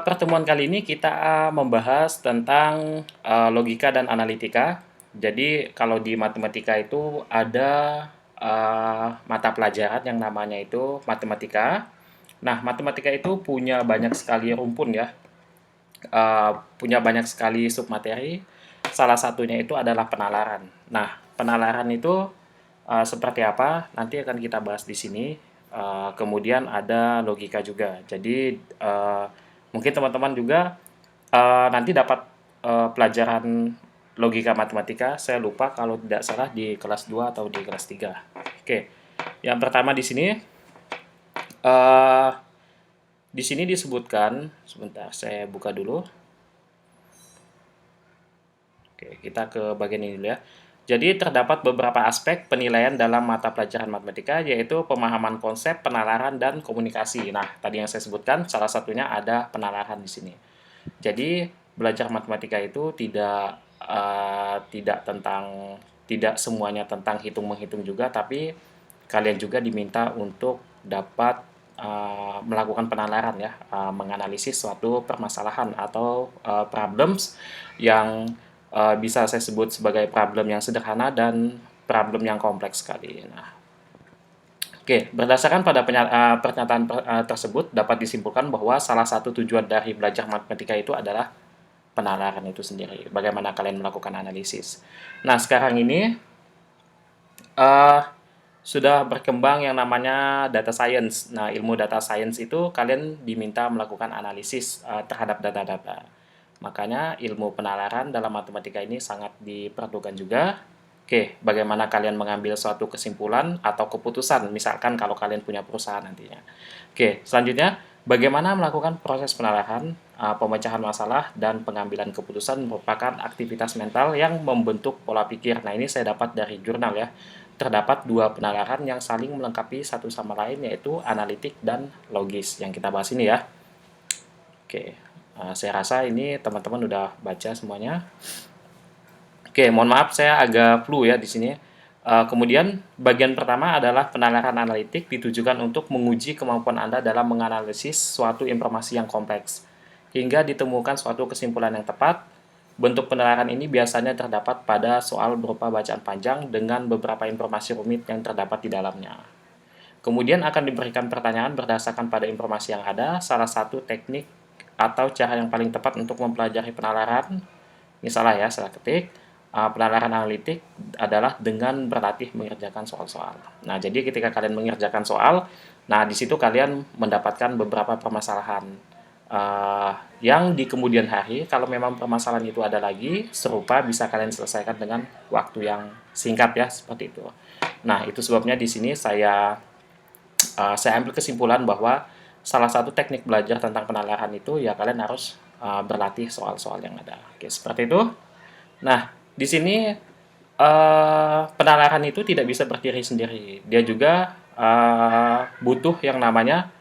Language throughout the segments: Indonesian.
Pertemuan kali ini kita membahas tentang logika dan analitika. Jadi kalau di matematika itu ada mata pelajaran yang namanya itu matematika. Nah, matematika itu punya banyak sekali rumpun ya, punya banyak sekali submateri. Salah satunya itu adalah penalaran. Nah, penalaran itu seperti apa? Nanti akan kita bahas di sini. Kemudian ada logika juga. Jadi mungkin teman-teman juga nanti dapat pelajaran logika matematika. Saya lupa kalau tidak salah di kelas 2 atau di kelas 3. Oke. Yang pertama eh, di sini disebutkan, sebentar saya buka dulu. Oke, kita ke bagian ini dulu ya. Jadi terdapat beberapa aspek penilaian dalam mata pelajaran matematika, yaitu pemahaman konsep, penalaran, dan komunikasi. Nah, tadi yang saya sebutkan, salah satunya ada penalaran di sini. Jadi belajar matematika itu tidak semuanya tentang hitung menghitung juga, tapi kalian juga diminta untuk dapat melakukan penalaran ya, menganalisis suatu permasalahan atau problems yang bisa saya sebut sebagai problem yang sederhana dan problem yang kompleks sekali. Nah, oke, berdasarkan pada pernyataan tersebut dapat disimpulkan bahwa salah satu tujuan dari belajar matematika itu adalah penalaran itu sendiri. Bagaimana kalian melakukan analisis. Nah, sekarang ini uh, sudah berkembang yang namanya data science. Nah, ilmu data science itu kalian diminta melakukan analisis terhadap data-data. Makanya ilmu penalaran dalam matematika ini sangat diperlukan juga. Oke, bagaimana kalian mengambil suatu kesimpulan atau keputusan, misalkan kalau kalian punya perusahaan nantinya. Oke, selanjutnya, bagaimana melakukan proses penalaran, pemecahan masalah, dan pengambilan keputusan merupakan aktivitas mental yang membentuk pola pikir. Nah, ini saya dapat dari jurnal ya. Terdapat dua penalaran yang saling melengkapi satu sama lain, yaitu analitik dan logis, yang kita bahas ini ya. Oke, saya rasa ini teman-teman udah baca semuanya. Oke, mohon maaf saya agak flu ya di sini. Kemudian bagian pertama adalah penalaran analitik ditujukan untuk menguji kemampuan Anda dalam menganalisis suatu informasi yang kompleks hingga ditemukan suatu kesimpulan yang tepat. Bentuk penalaran ini biasanya terdapat pada soal berupa bacaan panjang dengan beberapa informasi rumit yang terdapat di dalamnya. Kemudian akan diberikan pertanyaan berdasarkan pada informasi yang ada. Salah satu teknik atau cara yang paling tepat untuk mempelajari penalaran, misalnya ya, saya ketik, penalaran analitik adalah dengan berlatih mengerjakan soal-soal. Nah, jadi ketika kalian mengerjakan soal, nah di situ kalian mendapatkan beberapa permasalahan yang di kemudian hari, kalau memang permasalahan itu ada lagi serupa, bisa kalian selesaikan dengan waktu yang singkat ya, seperti itu. Nah, itu sebabnya di sini saya ambil kesimpulan bahwa salah satu teknik belajar tentang penalaran itu ya kalian harus berlatih soal-soal yang ada. Oke, seperti itu. Nah, di sini penalaran itu tidak bisa berdiri sendiri. Dia juga butuh yang namanya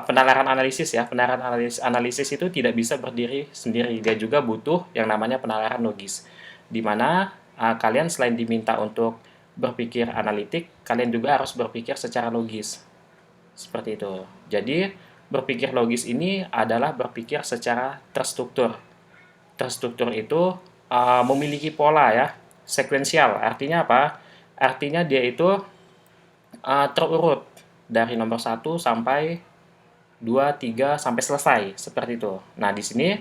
penalaran analisis ya. Penalaran analisis itu tidak bisa berdiri sendiri. Dia juga butuh yang namanya penalaran logis. Di mana kalian selain diminta untuk berpikir analitik, kalian juga harus berpikir secara logis. Seperti itu. Jadi, berpikir logis ini adalah berpikir secara terstruktur. Terstruktur itu memiliki pola ya, sekuensial. Artinya apa? Artinya dia itu terurut dari nomor satu sampai 2 3 sampai selesai, seperti itu. Nah, di sini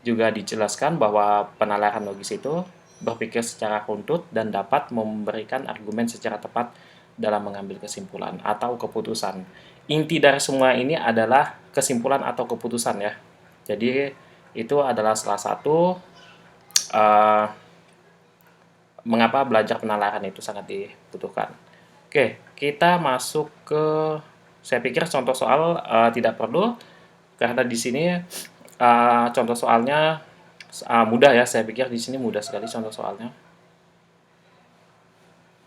juga dijelaskan bahwa penalaran logis itu berpikir secara runtut dan dapat memberikan argumen secara tepat dalam mengambil kesimpulan atau keputusan. Inti dari semua ini adalah kesimpulan atau keputusan ya. Jadi itu adalah salah satu uh, mengapa belajar penalaran itu sangat dibutuhkan. Oke, kita masuk ke, saya pikir contoh soal tidak perlu karena di sini contoh soalnya mudah ya. Saya pikir di sini mudah sekali contoh soalnya.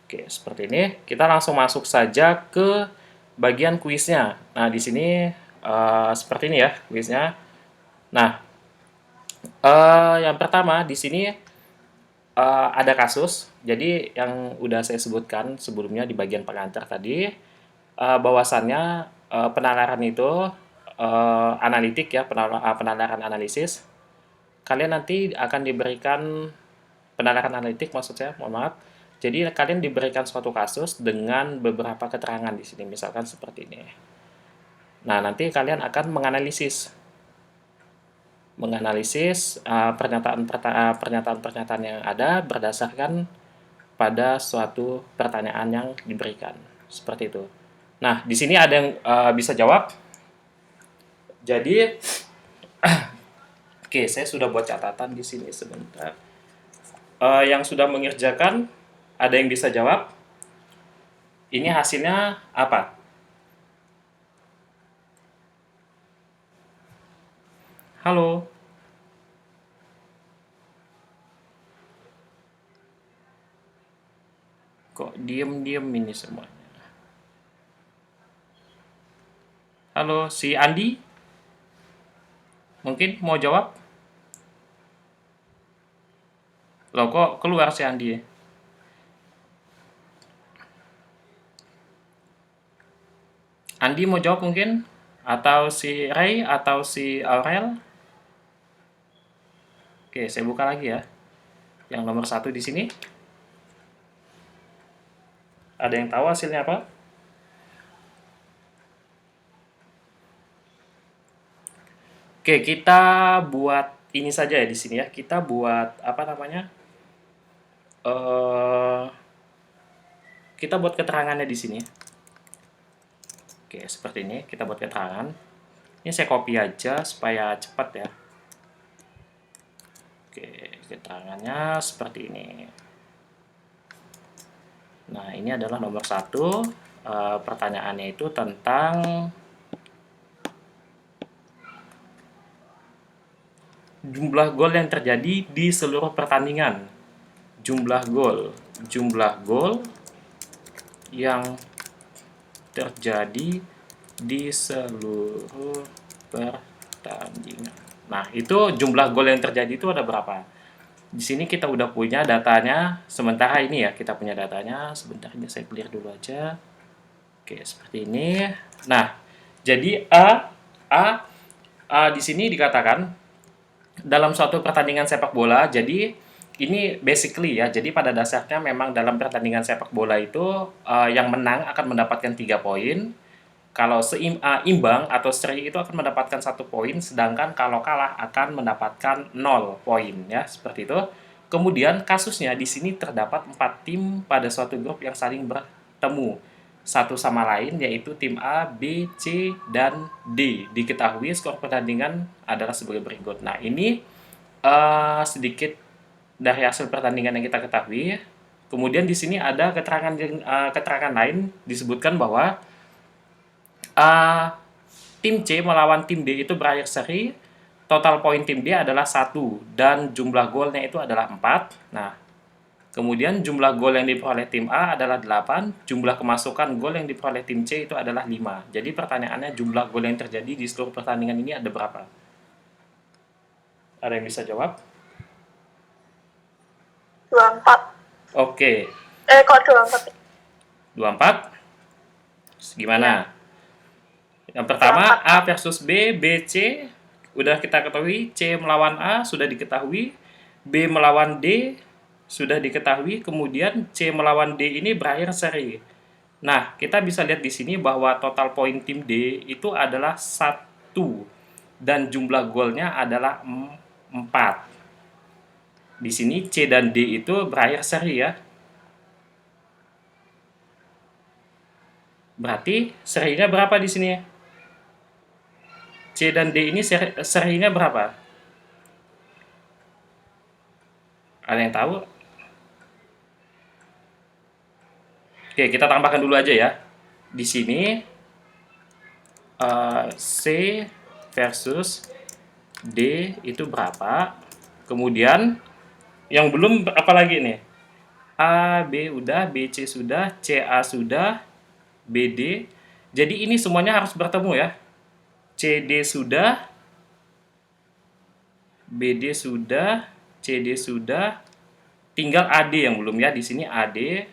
Oke, seperti ini. Kita langsung masuk saja ke bagian kuisnya. Nah, di sini seperti ini ya kuisnya. Nah, yang pertama di sini ada kasus. Jadi yang udah saya sebutkan sebelumnya di bagian pengantar tadi, bahwasannya penalaran itu analitik ya, penalaran analisis. Kalian nanti akan diberikan penalaran analitik, maksud saya, mohon maaf. Jadi kalian diberikan suatu kasus dengan beberapa keterangan di sini, misalkan seperti ini. Nah, nanti kalian akan menganalisis pernyataan-pernyataan yang ada berdasarkan pada suatu pertanyaan yang diberikan. Seperti itu. Nah, di sini ada yang bisa jawab. Jadi, oke, saya sudah buat catatan di sini sebentar. Yang sudah mengerjakan, ada yang bisa jawab? Ini hasilnya apa? Halo? Kok diem-diem ini semuanya? Halo, si Andi? Mungkin mau jawab? Loh, kok keluar si Andi ya? Andi mau jawab mungkin? Atau si Ray? Atau si Aurel? Oke, saya buka lagi ya. Yang nomor 1 di sini. Ada yang tahu hasilnya apa? Oke, kita buat ini saja ya di sini ya. Kita buat apa namanya? Kita buat keterangannya di sini. Oke, seperti ini. Kita buat keterangan. Ini saya copy aja supaya cepat ya. Oke, keterangannya seperti ini. Nah, ini adalah nomor 1. Pertanyaannya itu tentang jumlah gol yang terjadi di seluruh pertandingan. Jumlah gol yang terjadi di seluruh pertandingan. Nah, itu jumlah gol yang terjadi itu ada berapa? Di sini kita udah punya datanya. Sementara ini ya, kita punya datanya. Sebentar, ini saya clear dulu aja. Oke, seperti ini. Nah, jadi di sini dikatakan dalam suatu pertandingan sepak bola, jadi ini basically ya, jadi pada dasarnya memang dalam pertandingan sepak bola itu yang menang akan mendapatkan 3 poin. Kalau imbang atau seri itu akan mendapatkan 1 poin, sedangkan kalau kalah akan mendapatkan 0 poin ya, seperti itu. Kemudian kasusnya di sini terdapat 4 tim pada suatu grup yang saling bertemu satu sama lain, yaitu tim A, B, C, dan D. Diketahui skor pertandingan adalah sebagai berikut. Nah, ini sedikit dari hasil pertandingan yang kita ketahui. Kemudian di sini ada keterangan lain, disebutkan bahwa tim C melawan tim D itu berakhir seri, total poin tim D adalah 1 dan jumlah golnya itu adalah 4. Nah, kemudian jumlah gol yang diperoleh tim A adalah 8, jumlah kemasukan gol yang diperoleh tim C itu adalah 5. Jadi pertanyaannya, jumlah gol yang terjadi di seluruh pertandingan ini ada berapa? Ada yang bisa jawab? 24. Oke. Kok 24? 24? Gimana? Yang pertama, 24. A versus B, B, C, udah kita ketahui. C melawan A, sudah diketahui. B melawan D, sudah diketahui. Kemudian C melawan D ini berakhir seri. Nah, kita bisa lihat di sini bahwa total poin tim D itu adalah 1. Dan jumlah golnya adalah 4. Di sini C dan D itu berakhir seri ya. Berarti serinya berapa di sini? C dan D ini serinya berapa? Ada yang tahu? Oke, kita tambahkan dulu aja ya. Di sini C versus D itu berapa? Kemudian yang belum apa lagi nih? A, B udah, B, C sudah, C, A sudah, B, D. Jadi ini semuanya harus bertemu ya. C, D sudah, B, D sudah, C, D sudah. Tinggal A, D yang belum ya. Di sini A, D,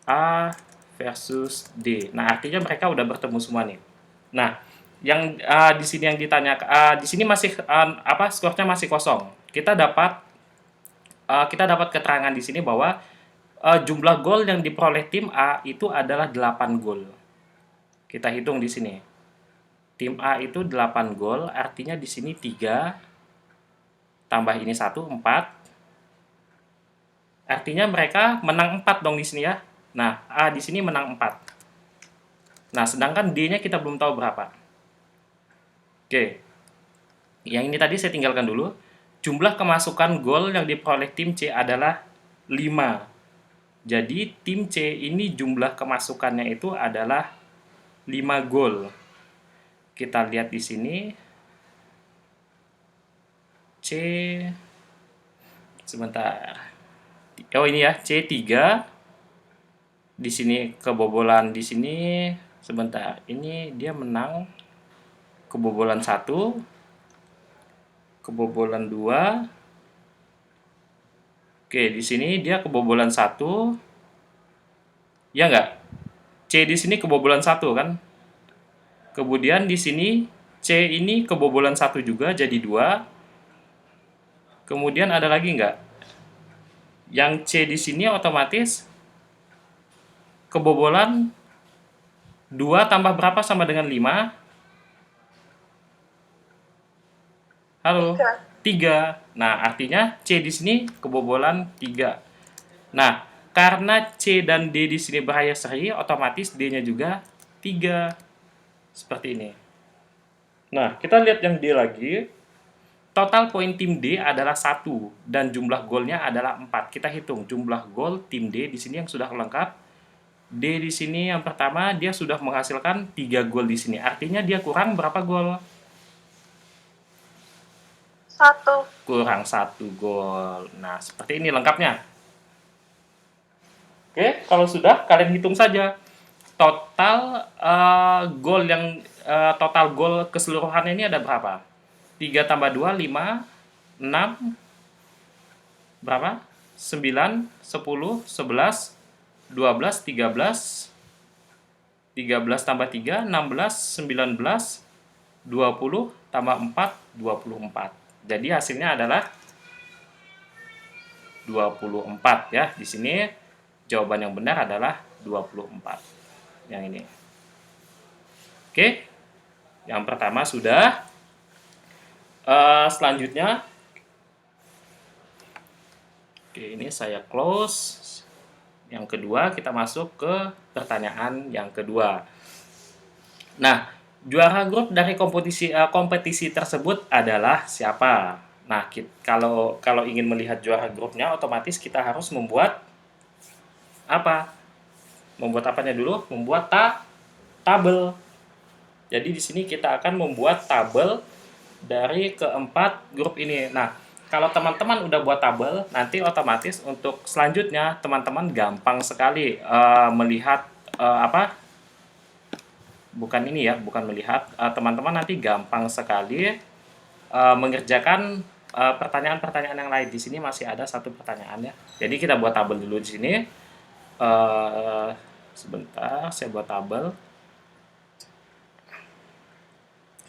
A versus D. Nah, artinya mereka udah bertemu semua nih. Nah, Yang di sini yang ditanya, di sini masih skornya masih kosong. Kita dapat keterangan di sini bahwa jumlah gol yang diperoleh tim A itu adalah 8 gol. Kita hitung di sini. Tim A itu 8 gol, artinya di sini 3 tambah ini 1, 4. Artinya mereka menang 4 dong di sini ya. Nah, A di sini menang 4. Nah, sedangkan D-nya kita belum tahu berapa. Oke. Yang ini tadi saya tinggalkan dulu. Jumlah kemasukan gol yang diperoleh tim C adalah 5. Jadi tim C ini jumlah kemasukannya itu adalah 5 gol. Kita lihat di sini. C sebentar. Oh ini ya, C3. Di sini kebobolan di sini sebentar. Ini dia menang kebobolan 1, kebobolan 2. Oke, di sini dia kebobolan 1. Ya enggak? C di sini kebobolan 1 kan? Kemudian di sini C ini kebobolan 1 juga jadi 2. Kemudian ada lagi enggak? Yang C di sini otomatis kebobolan 2 tambah berapa sama dengan 5? Halo? 3. Nah, artinya C di sini kebobolan 3. Nah, karena C dan D di sini bahaya seri, otomatis D-nya juga 3. Seperti ini. Nah, kita lihat yang D lagi. Total poin tim D adalah 1 dan jumlah golnya adalah 4. Kita hitung jumlah gol tim D di sini yang sudah lengkap. D di sini yang pertama dia sudah menghasilkan 3 gol di sini. Artinya dia kurang berapa gol? 1. Kurang 1 gol. Nah, seperti ini lengkapnya. Oke, kalau sudah kalian hitung saja total gol yang total gol keseluruhan ini ada berapa? 3 tambah 2, 5, 6, berapa? 9, 10, 11, 12, 13, 13 tambah 3, 16, 19, 20, tambah 4, 24. Jadi hasilnya adalah 24 ya. Di sini jawaban yang benar adalah 24. Yang ini. Oke. Yang pertama sudah. Selanjutnya, oke, ini saya close. Yang kedua, kita masuk ke pertanyaan yang kedua. Nah, juara grup dari kompetisi tersebut adalah siapa? Nah, kalau ingin melihat juara grupnya, otomatis kita harus membuat apa? Membuat apanya dulu? Membuat tabel. Jadi di sini kita akan membuat tabel dari keempat grup ini. Nah, kalau teman-teman udah buat tabel, nanti otomatis untuk selanjutnya teman-teman gampang sekali melihat bukan ini ya, bukan melihat. Teman-teman nanti gampang sekali mengerjakan pertanyaan-pertanyaan yang lain. Di sini masih ada satu pertanyaan ya. Jadi kita buat tabel dulu di sini. Sebentar, saya buat tabel.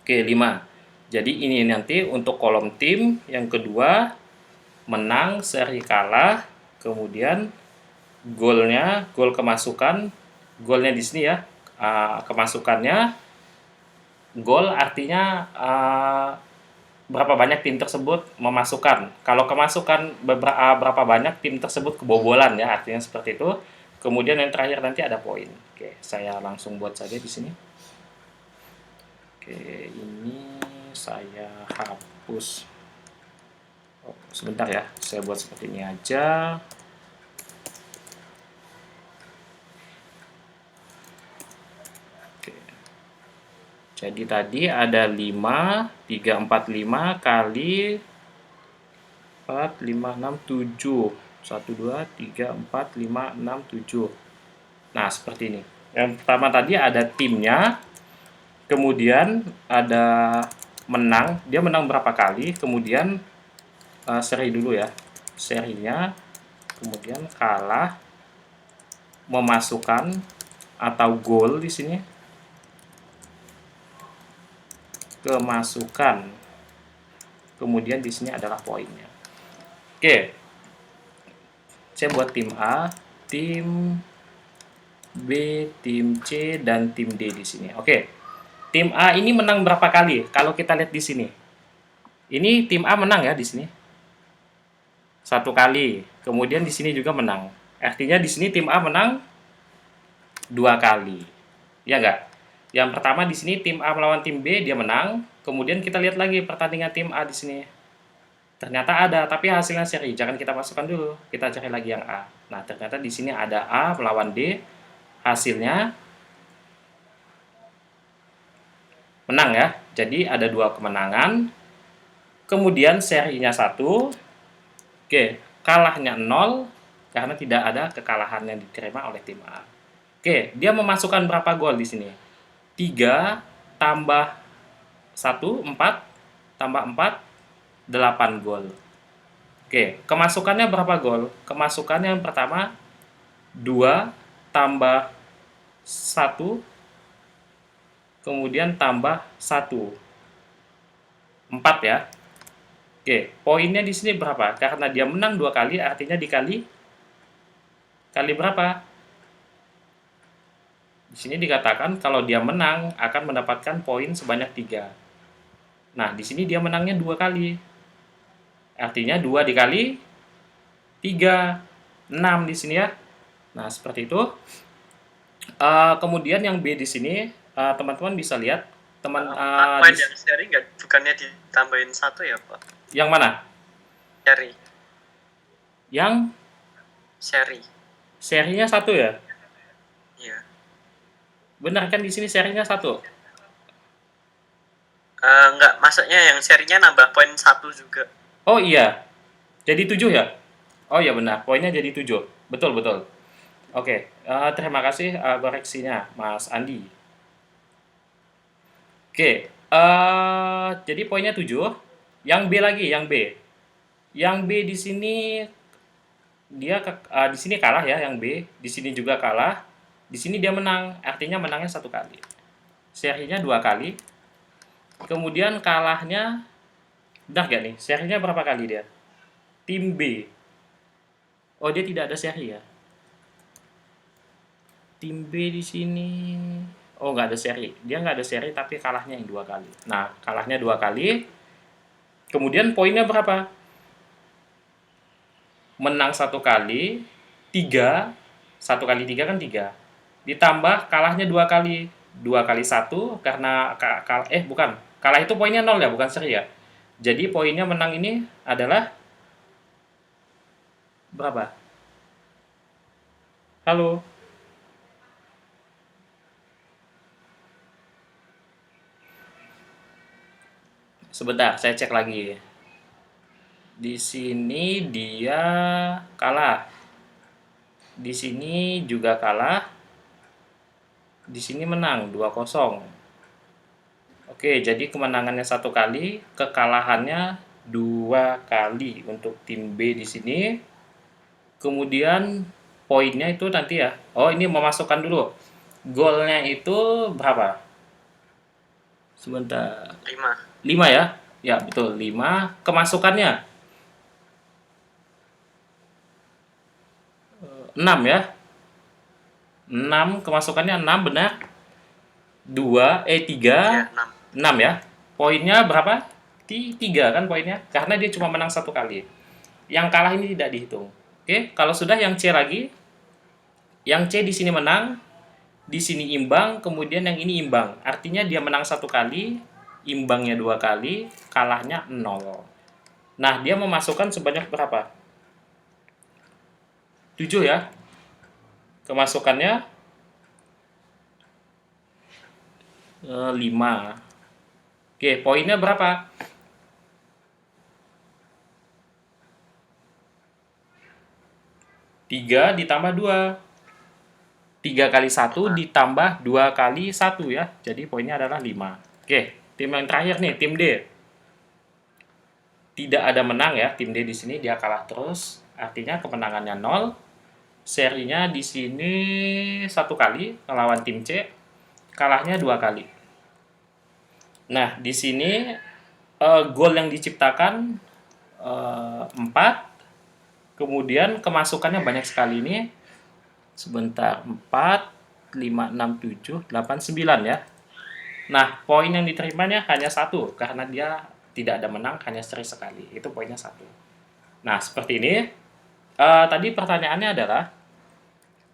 Oke, 5. Jadi ini nanti untuk kolom tim, yang kedua menang, seri kalah, kemudian golnya, gol kemasukan, golnya di sini ya, kemasukannya, gol artinya berapa banyak tim tersebut memasukkan. Kalau kemasukan berapa banyak tim tersebut kebobolan ya, artinya seperti itu. Kemudian yang terakhir nanti ada poin. Oke, saya langsung buat saja di sini. Oke, ini saya hapus. Oh, sebentar ya, saya buat seperti ini aja. Oke. Jadi tadi ada 5, 3, 4, 5 kali 4, 5, 6, 7. 1, 2, 3, 4, 5, 6, 7. Nah, seperti ini. Yang pertama tadi ada timnya, kemudian ada menang, dia menang berapa kali, kemudian seri dulu ya, serinya, kemudian kalah, memasukkan atau gol di sini, kemasukan. Kemudian di sini adalah poinnya. Oke. Saya buat tim A, tim B, tim C, dan tim D di sini. Oke. Tim A ini menang berapa kali? Kalau kita lihat di sini. Ini tim A menang ya di sini. 1 kali. Kemudian di sini juga menang. Artinya di sini tim A menang 2 kali. Ya enggak? Yang pertama di sini tim A melawan tim B, dia menang. Kemudian kita lihat lagi pertandingan tim A di sini. Ternyata ada, tapi hasilnya seri. Jangan kita masukkan dulu. Kita cari lagi yang A. Nah, ternyata di sini ada A melawan D. Hasilnya menang ya. Jadi ada 2 kemenangan. Kemudian serinya 1. Oke, kalahnya 0 karena tidak ada kekalahan yang diterima oleh tim A. Oke, dia memasukkan berapa gol di sini? 3 tambah 1, 4 tambah 4 8 gol. Oke, kemasukannya berapa gol? Kemasukannya yang pertama 2 tambah 1 kemudian tambah 1. 4 ya. Oke, poinnya di sini berapa? Karena dia menang 2 kali, artinya dikali berapa? Di sini dikatakan kalau dia menang akan mendapatkan poin sebanyak 3. Nah, di sini dia menangnya 2 kali. Artinya 2 dikali 3, 6 di sini ya. Nah, seperti itu. Kemudian yang B di sini, teman-teman bisa lihat. Poin yang seri bukannya ditambahin 1 ya, Pak? Yang mana? Seri. Yang? Seri. Serinya 1 ya? Iya. Benar kan di sini serinya 1? Enggak, maksudnya yang serinya nambah poin 1 juga. Oh iya. Jadi 7 ya? Oh iya benar, poinnya jadi 7. Betul, betul. Oke, terima kasih koreksinya, Mas Andi. Oke, jadi poinnya 7. Yang B lagi, yang B. Yang B di sini dia di sini kalah ya, yang B. Di sini juga kalah. Di sini dia menang, artinya menangnya 1 kali. Serinya 2 kali. Kemudian kalahnya, udah gak nih? Serinya berapa kali dia? Tim B. Oh, dia tidak ada seri ya? Tim B di sini, oh nggak ada seri. Dia nggak ada seri tapi kalahnya yang 2 kali. Nah, kalahnya 2 kali. Kemudian poinnya berapa? Menang 1 kali, 3. 1 kali 3 kan 3. Ditambah kalahnya 2 kali. 2 kali 1 karena bukan. Kalah itu poinnya 0 ya, bukan seri ya. Jadi poinnya menang ini adalah berapa? Halo? Sebentar, saya cek lagi. Di sini dia kalah. Di sini juga kalah. Di sini menang 2-0. Oke, jadi kemenangannya 1 kali, kekalahannya 2 kali untuk tim B di sini. Kemudian poinnya itu nanti ya. Oh, ini memasukkan dulu. Golnya itu berapa? Sebentar. 5 ya? Ya, betul, 5. Kemasukannya 6 ya. 6, kemasukannya 6 benar. 3, Iya, 6 ya. Poinnya berapa? 3 kan poinnya. Karena dia cuma menang 1 kali. Yang kalah ini tidak dihitung. Oke, kalau sudah yang C lagi. Yang C di sini menang, di sini imbang, kemudian yang ini imbang. Artinya dia menang 1 kali, imbangnya 2 kali, kalahnya 0. Nah, dia memasukkan sebanyak berapa? 7 ya. Kemasukannya 5. Oke, poinnya berapa? 3 ditambah 2. 3 kali 1 ditambah 2 kali 1 ya. Jadi poinnya adalah 5. Oke, tim yang terakhir nih, tim D. Tidak ada menang ya, tim D di sini dia kalah terus. Artinya kemenangannya 0. Serinya di sini 1 kali melawan tim C. Kalahnya 2 kali. Nah, di sini goal yang diciptakan 4, kemudian kemasukannya banyak sekali ini. Sebentar, 4, 5, 6, 7, 8, 9 ya. Nah, poin yang diterimanya hanya 1 karena dia tidak ada menang, hanya seri sekali. Itu poinnya 1. Nah, seperti ini. Tadi pertanyaannya adalah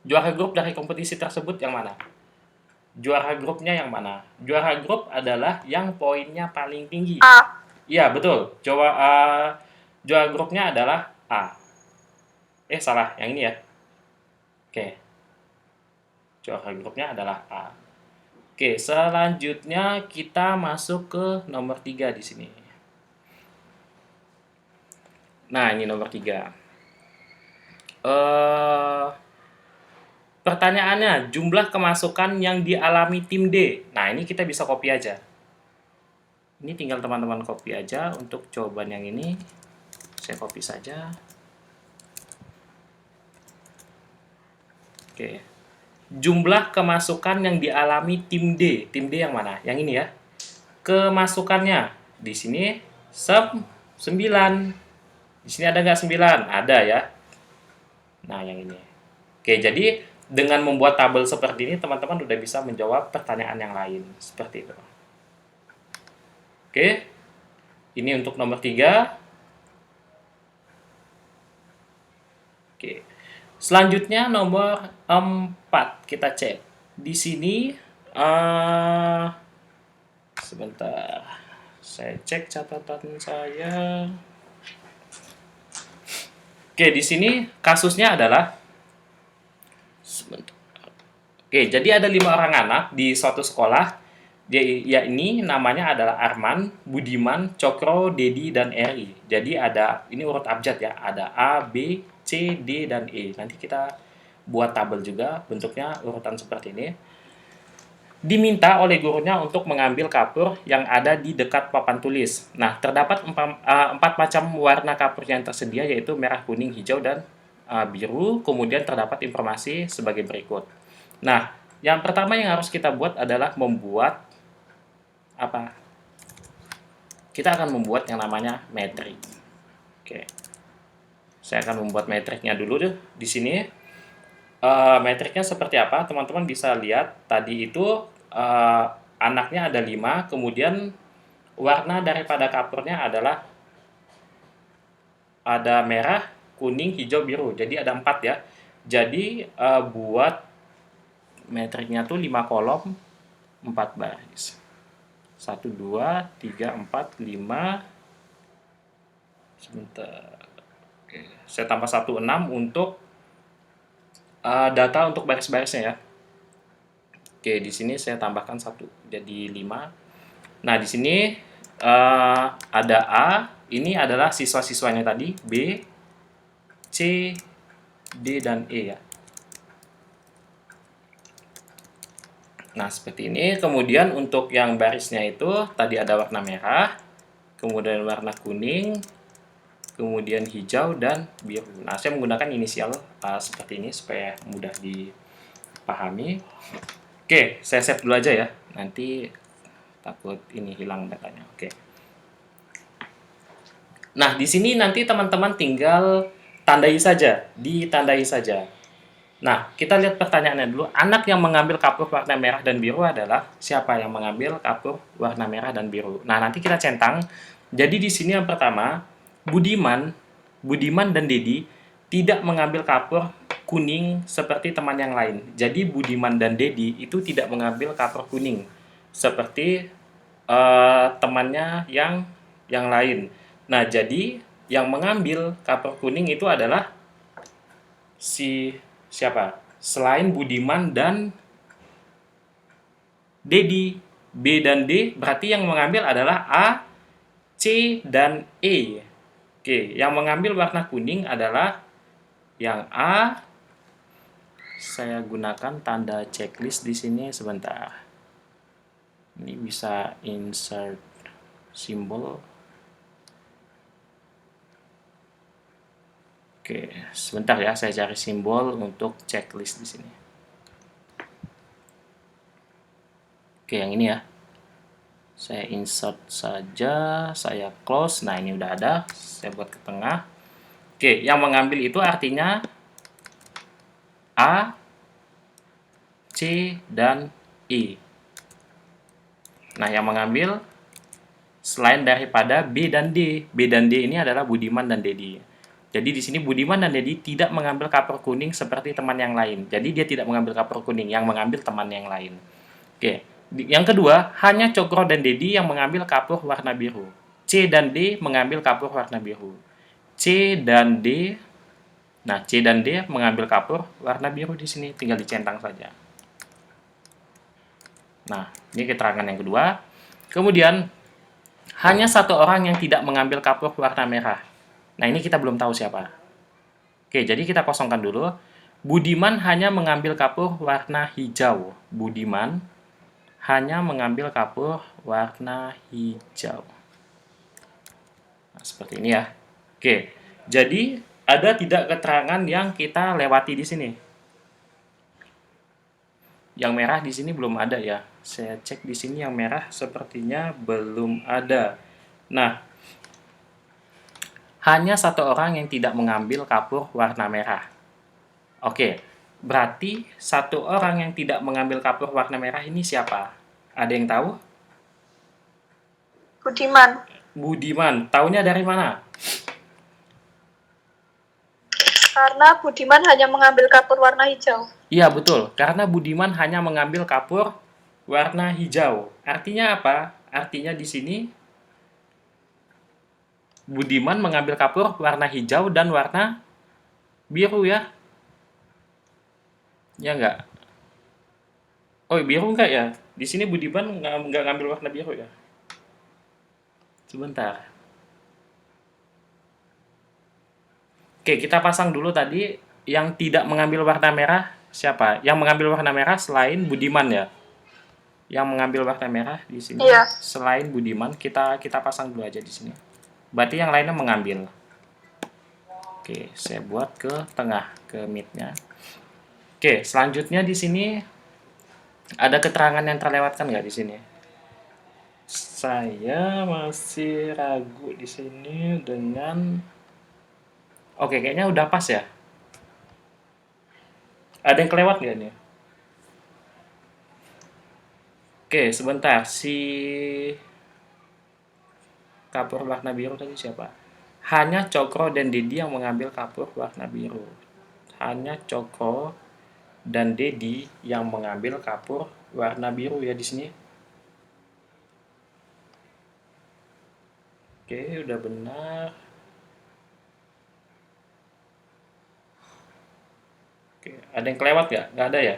juara grup dari kompetisi tersebut yang mana? Juara grupnya yang mana? Juara grup adalah yang poinnya paling tinggi. A. Iya, betul. Juara grupnya adalah A. Salah, yang ini ya. Oke. Juara grupnya adalah A. Oke, selanjutnya kita masuk ke nomor 3 di sini. Nah, ini nomor 3. Pertanyaannya, jumlah kemasukan yang dialami tim D. Nah, ini kita bisa copy aja. Ini tinggal teman-teman copy aja untuk jawaban yang ini. Saya copy saja. Oke. Jumlah kemasukan yang dialami tim D. Tim D yang mana? Yang ini ya. Kemasukannya di sini 9. Di sini ada nggak 9? Ada ya. Nah, yang ini. Oke, jadi dengan membuat tabel seperti ini, teman-teman udah bisa menjawab pertanyaan yang lain. Seperti itu. Oke. Ini untuk nomor 3. Oke. Selanjutnya nomor 4. Kita cek. Di sini sebentar. Saya cek catatan saya. Oke, di sini kasusnya adalah sebentar. Oke, jadi ada 5 orang anak di suatu sekolah. Yakni namanya adalah Arman, Budiman, Cokro, Dedi, dan Eri. Jadi ada, ini urut abjad ya, ada A, B, C, D, dan E. Nanti kita buat tabel juga, bentuknya urutan seperti ini. Diminta oleh gurunya untuk mengambil kapur yang ada di dekat papan tulis. Nah, terdapat 4 macam warna kapur yang tersedia, yaitu merah, kuning, hijau, dan biru. Kemudian terdapat informasi sebagai berikut. Nah, yang pertama yang harus kita buat adalah membuat apa? Kita akan membuat yang namanya metrik. Oke. Saya akan membuat metriknya dulu deh di sini. Metriknya seperti apa? Teman-teman bisa lihat tadi itu anaknya ada 5, kemudian warna daripada kapurnya adalah ada merah, kuning, hijau, biru. Jadi ada 4 ya. Jadi buat metriknya tuh 5 kolom, 4 baris. 1, 2, 3, 4, 5. Sebentar. Oke. Saya tambah 1, 6 untuk data untuk baris-barisnya ya. Oke, di sini saya tambahkan 1, jadi 5. Nah, di sini ada A, ini adalah siswa-siswanya tadi, B, C, D, dan E ya. Nah, seperti ini. Kemudian untuk yang barisnya itu tadi ada warna merah, kemudian warna kuning, kemudian hijau, dan biru. Nah, saya menggunakan inisial seperti ini supaya mudah dipahami. Oke, saya save dulu aja ya. Nanti takut ini hilang datanya. Oke. Nah, di sini nanti teman-teman tinggal tandai saja, ditandai saja. Nah, kita lihat pertanyaannya dulu. Anak yang mengambil kapur warna merah dan biru adalah siapa yang mengambil kapur warna merah dan biru? Nah, nanti kita centang. Jadi di sini yang pertama, Budiman dan Dedi tidak mengambil kapur kuning seperti teman yang lain. Jadi Budiman dan Dedi itu tidak mengambil kapur kuning seperti temannya yang lain. Nah, jadi yang mengambil kapur kuning itu adalah siapa? Selain Budiman dan Dedi. B dan D berarti yang mengambil adalah A, C, dan E. Oke, yang mengambil warna kuning adalah yang A. Saya gunakan tanda checklist di sini sebentar. Ini bisa insert simbol. Oke, sebentar ya, saya cari simbol untuk checklist di sini. Oke, yang ini ya. Saya insert saja, saya close. Nah, ini udah ada. Saya buat ke tengah. Oke, yang mengambil itu artinya A, C, dan I. Nah, yang mengambil selain daripada B dan D. B dan D ini adalah Budiman dan Dedi. Jadi di sini Budiman dan Dedi tidak mengambil kapur kuning seperti teman yang lain. Jadi dia tidak mengambil kapur kuning, yang mengambil teman yang lain. Oke. Yang kedua, hanya Cokro dan Dedi yang mengambil kapur warna biru. C dan D mengambil kapur warna biru. C dan D, nah C dan D mengambil kapur warna biru di sini, tinggal dicentang saja. Nah, ini keterangan yang kedua. Kemudian, hanya satu orang yang tidak mengambil kapur warna merah. Nah, ini kita belum tahu siapa. Oke, jadi kita kosongkan dulu. Budiman hanya mengambil kapur warna hijau. Budiman hanya mengambil kapur warna hijau. Nah, seperti ini ya. Oke, jadi ada tidak keterangan yang kita lewati di sini. Yang merah di sini belum ada ya. Saya cek di sini yang merah sepertinya belum ada. Nah, hanya satu orang yang tidak mengambil kapur warna merah. Oke, berarti satu orang yang tidak mengambil kapur warna merah ini siapa? Ada yang tahu? Budiman. Budiman. Taunya dari mana? Karena Budiman hanya mengambil kapur warna hijau. Iya, betul. Karena Budiman hanya mengambil kapur warna hijau. Artinya apa? Artinya di sini Budiman mengambil kapur warna hijau dan warna biru ya. Ya enggak? Oh, biru enggak ya? Di sini Budiman nggak ngambil warna biru ya? Sebentar. Oke, kita pasang dulu tadi yang tidak mengambil warna merah siapa? Yang mengambil warna merah selain Budiman ya? Yang mengambil warna merah di sini Iya. selain Budiman, kita pasang dulu aja di sini. Berarti yang lainnya mengambil. Oke, saya buat ke tengah, ke mid-nya. Oke, selanjutnya di sini ada keterangan yang terlewatkan nggak di sini? Saya masih ragu di sini dengan. Oke, kayaknya udah pas ya. Ada yang kelewat nggak nih? Oke, sebentar. Si kapur warna biru tadi siapa? Hanya Cokro dan Dedi yang mengambil kapur warna biru. Hanya Cokro dan Dedi yang mengambil kapur warna biru ya di sini. Oke, udah benar. Oke, ada yang kelewat nggak? Nggak ada ya?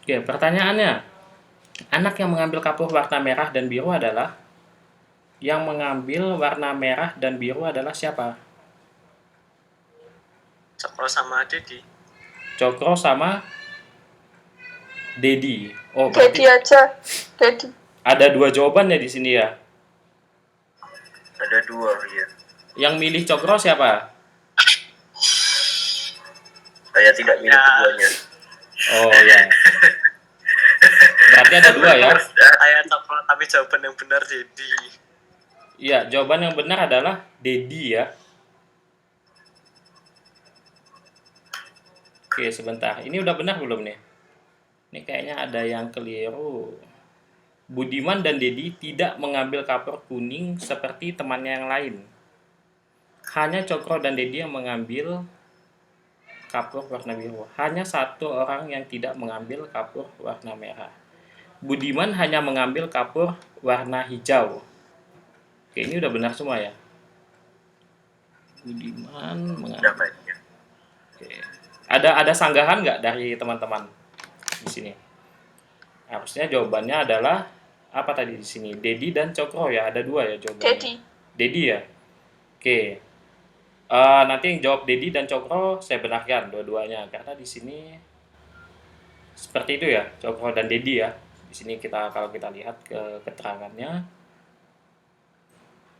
Oke, pertanyaannya. Anak yang mengambil kapur warna merah dan biru adalah? Yang mengambil warna merah dan biru adalah siapa? Cokro sama Dedi. Cokro sama Dedi. Oh, Dedi berarti aja. Dedi. ada dua jawaban ya di sini ya. Ada dua, ya. Yang milih Cokro siapa? Saya tidak milih keduanya. Oh ya. Berarti ada dua ya. Saya Cokro, tapi jawaban yang benar Dedi. Iya, jawaban yang benar adalah Dedi ya. Oke, sebentar. Ini udah benar belum nih? Ini kayaknya ada yang keliru. Budiman dan Dedi tidak mengambil kapur kuning seperti temannya yang lain. Hanya Cokro dan Dedi yang mengambil kapur warna biru. Hanya satu orang yang tidak mengambil kapur warna merah. Budiman hanya mengambil kapur warna hijau. Oke, ini udah benar semua ya. Budiman mengambil. Oke. Ada sanggahan nggak dari teman-teman di sini? Harusnya jawabannya adalah apa tadi di sini? Dedi dan Cokro ya, ada dua ya jawabannya. Dedi. Dedi ya. Oke. Nanti yang jawab Dedi dan Cokro saya benarkan dua-duanya karena di sini seperti itu ya, Cokro dan Dedi ya. Di sini kalau kita lihat ke keterangannya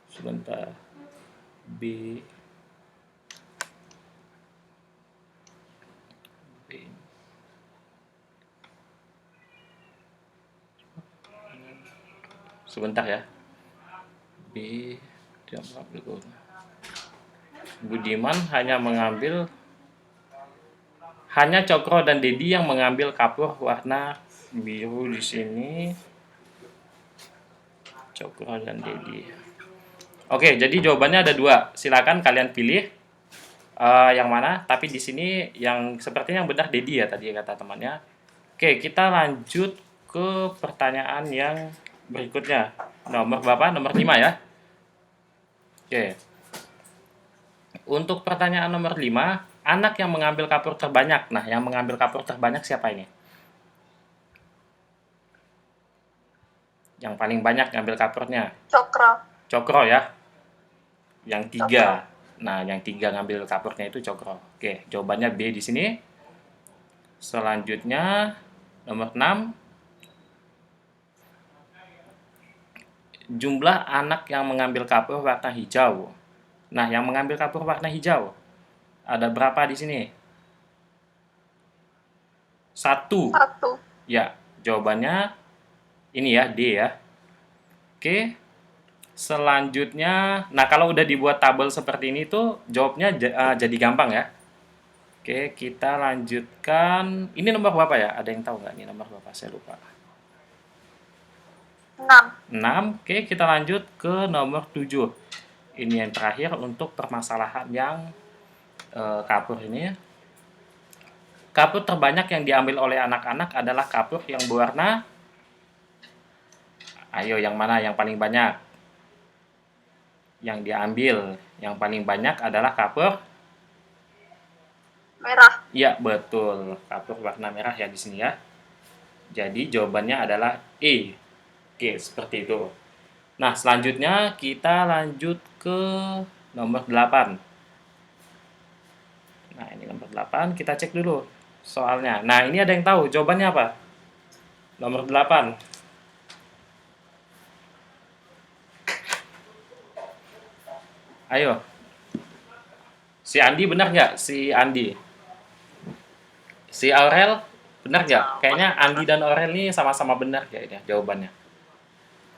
sebentar. B Sebentar ya. B tidak mengambil gula. Budiman hanya Cokro dan Dedi yang mengambil kapur warna biru di sini. Cokro dan Dedi. Oke, jadi jawabannya ada 2. Silakan kalian pilih yang mana. Tapi di sini yang sepertinya yang benar Dedi ya tadi kata temannya. Oke, kita lanjut ke pertanyaan yang berikutnya. Nomor berapa? Nomor 5 ya. Oke. Untuk pertanyaan nomor 5, anak yang mengambil kapur terbanyak. Nah, yang mengambil kapur terbanyak siapa ini? Yang paling banyak ngambil kapurnya. Cokro. Cokro ya. Yang 3. Cokro. Nah, yang 3 ngambil kapurnya itu Cokro. Oke, jawabannya B di sini. Selanjutnya nomor 6. Jumlah anak yang mengambil kapur warna hijau. Nah, yang mengambil kapur warna hijau ada berapa di sini? 1. 1. Ya, jawabannya ini ya, D ya. Oke. Selanjutnya, nah kalau udah dibuat tabel seperti ini tuh jawabnya jadi gampang ya. Oke, kita lanjutkan. Ini nomor berapa ya? Ada yang tahu nggak ini nomor berapa? Saya lupa. 6. Oke, kita lanjut ke nomor 7. Ini yang terakhir untuk permasalahan yang kapur ini. Kapur terbanyak yang diambil oleh anak-anak adalah kapur yang berwarna. Ayo, yang mana yang paling banyak? Yang diambil yang paling banyak adalah kapur Merah. ya, betul. Kapur warna merah ya di sini ya. Jadi jawabannya adalah E. Oke, seperti itu. Nah, selanjutnya kita lanjut ke nomor 8. Nah, ini nomor 8, kita cek dulu soalnya. Nah, ini ada yang tahu jawabannya apa? Nomor 8. Ayo. Si Andi benar nggak? Si Andi. Si Aurel benar nggak? Kayaknya Andi dan Aurel ini sama-sama benar kayaknya jawabannya.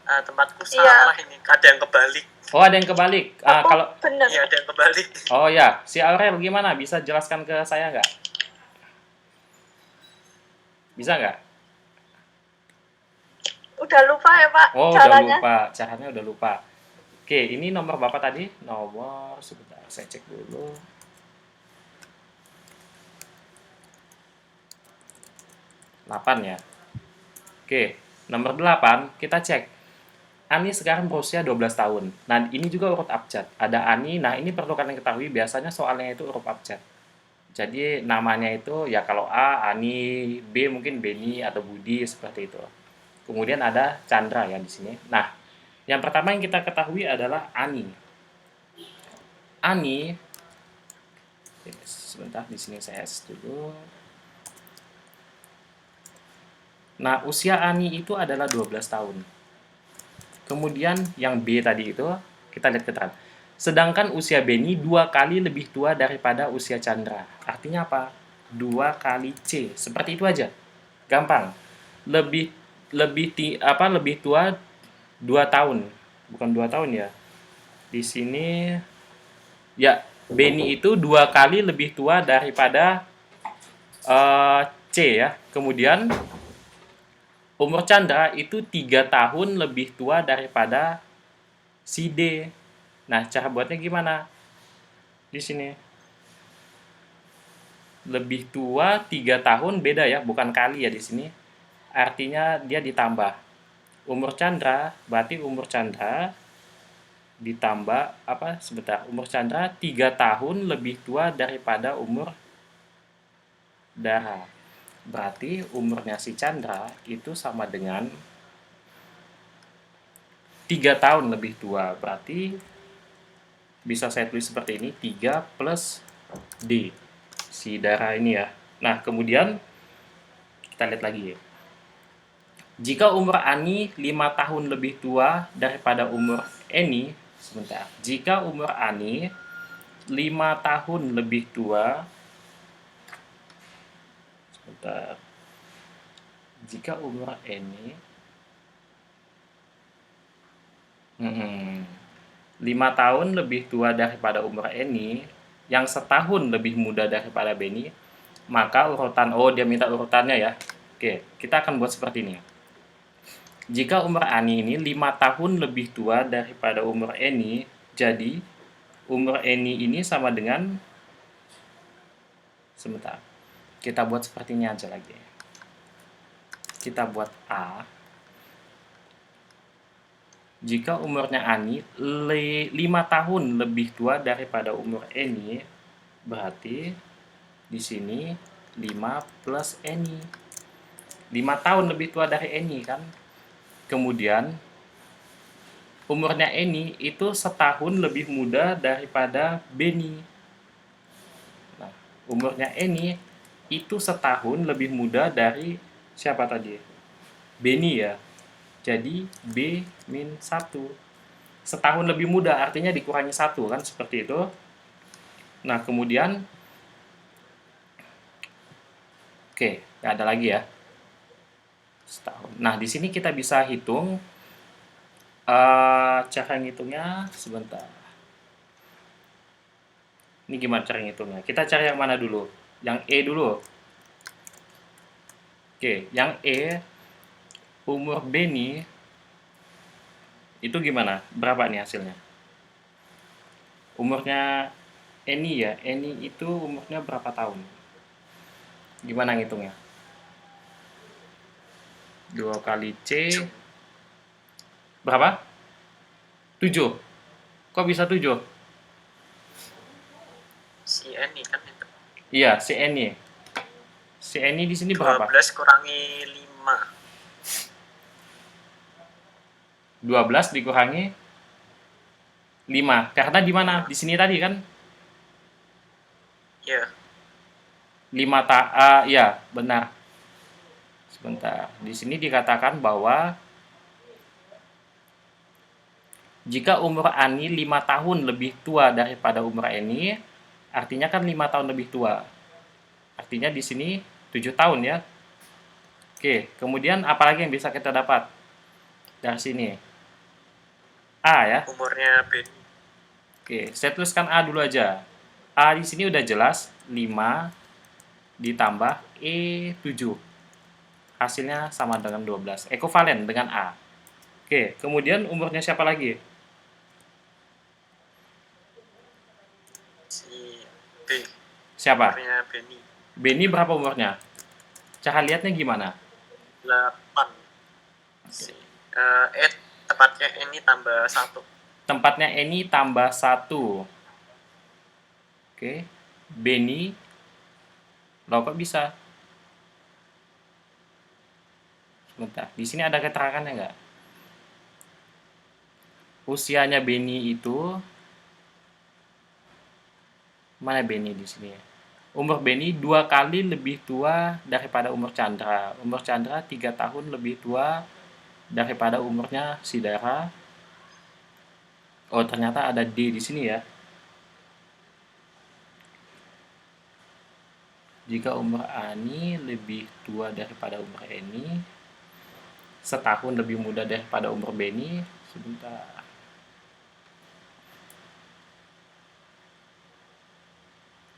Tempatku salah ini. Ada yang kebalik. Oh, ada yang kebalik. Kalau benar. Iya, ada yang kebalik. Oh ya, si Aurel gimana? Bisa jelaskan ke saya nggak? Bisa nggak? Udah lupa ya Pak Oh, caranya. udah lupa. Caranya udah lupa. Oke, ini nomor Bapak tadi? Nomor, sebentar, saya cek dulu. Delapan ya. Oke, nomor 8 kita cek. Ani sekarang berusia 12 tahun. Nah, ini juga urut abjad. Ada Ani, nah ini perlu kalian ketahui, biasanya soalnya itu urut abjad. Jadi namanya itu ya kalau A, Ani, B mungkin Beni atau Budi seperti itu. Kemudian ada Chandra ya di sini. Nah, yang pertama yang kita ketahui adalah Ani. Ani, sebentar di sini saya dulu. Nah, usia Ani itu adalah 12 tahun. Kemudian yang B tadi itu, kita lihat keterangan. Sedangkan usia Beni 2 kali lebih tua daripada usia Chandra. Artinya apa? 2 kali C. Seperti itu aja. Gampang. Lebih tua 2 tahun. Bukan 2 tahun ya. Di sini ya, Beni itu 2 kali lebih tua daripada C ya. Kemudian umur Chandra itu 3 tahun lebih tua daripada si D. Nah, cara buatnya gimana? Di sini. Lebih tua 3 tahun beda ya, bukan kali ya di sini. Artinya dia ditambah. Umur Chandra, berarti umur Chandra ditambah umur Chandra 3 tahun lebih tua daripada umur Dara. Berarti umurnya si Chandra itu sama dengan 3 tahun lebih tua. Berarti bisa saya tulis seperti ini, 3 plus D. Si Dara ini ya. Nah, kemudian kita lihat lagi ya. Jika umur Ani 5 tahun lebih tua daripada umur Eni, sebentar. Jika umur Ani 5 tahun lebih tua, sebentar. Jika umur Eni 5 tahun lebih tua daripada umur Eni, yang setahun lebih muda daripada Beni, maka urutan, dia minta urutannya ya. Oke, kita akan buat seperti ini. Jika umur Ani ini 5 tahun lebih tua daripada umur Eni, jadi umur Eni ini sama dengan, sebentar, kita buat seperti ini aja lagi. Kita buat A. Jika umurnya Ani 5 tahun lebih tua daripada umur Eni, berarti di sini 5 plus Eni. 5 tahun lebih tua dari Eni kan. Kemudian umurnya Eni itu setahun lebih muda daripada Beni. Nah, umurnya Eni itu setahun lebih muda dari siapa tadi? Beni ya. Jadi B min 1. Setahun lebih muda artinya dikurangi 1 kan, seperti itu. Nah, kemudian oke, nggak ada lagi ya. Setahun. Nah, di sini kita bisa hitung cara ngitungnya sebentar. Ini gimana cara ngitungnya? Kita cari yang mana dulu? Yang E dulu. Oke, yang E umur Beni itu gimana? Berapa nih hasilnya? Umurnya Eni ya. Eni itu umurnya berapa tahun? Gimana ngitungnya? 2 kali C berapa? 7. Kok bisa 7? Si Eni kan itu. Iya, si Eni. Si Eni di sini berapa? 12 kurangi 5. 12 dikurangi 5. Karena di mana? Di sini tadi kan? Iya. 5 ya, benar. Sebentar. Di sini dikatakan bahwa jika umur Ani 5 tahun lebih tua daripada umur Eni, artinya kan 5 tahun lebih tua. Artinya di sini 7 tahun ya. Oke, kemudian apa lagi yang bisa kita dapat dari sini? A ya. Umurnya Beni. Oke, saya tuliskan A dulu aja. A di sini udah jelas 5 ditambah E 7. Hasilnya sama dengan 12. Ekivalen dengan A. Oke, kemudian umurnya siapa lagi? Si B. Siapa? Umurnya Beni. Beni berapa umurnya? Cara lihatnya gimana? 8. Si tepatnya Eni tambah 1. Tempatnya Eni tambah 1. Oke. Beni. Loh, kok bisa? Sebentar. Di sini ada keterangannya nggak? Usianya Beni itu, mana Beni di sini? Umur Beni 2 kali lebih tua daripada umur Chandra. Umur Chandra 3 tahun lebih tua daripada umurnya Sidara. Oh, ternyata ada D di sini ya. Jika umur Ani lebih tua daripada umur Eni, setahun lebih muda daripada umur Beni, sebentar.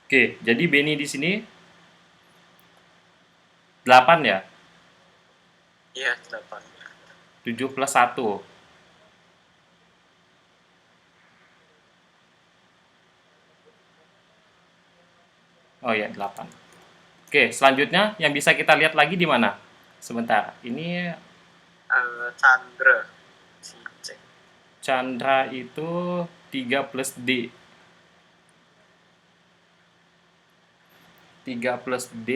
Oke, jadi Beni di sini 8 ya? Iya, 8. 7 plus 1. Oh ya, 8. Oke, selanjutnya yang bisa kita lihat lagi di mana? Sebentar, ini Chandra. Si C. Chandra itu 3 plus D. 3 plus D.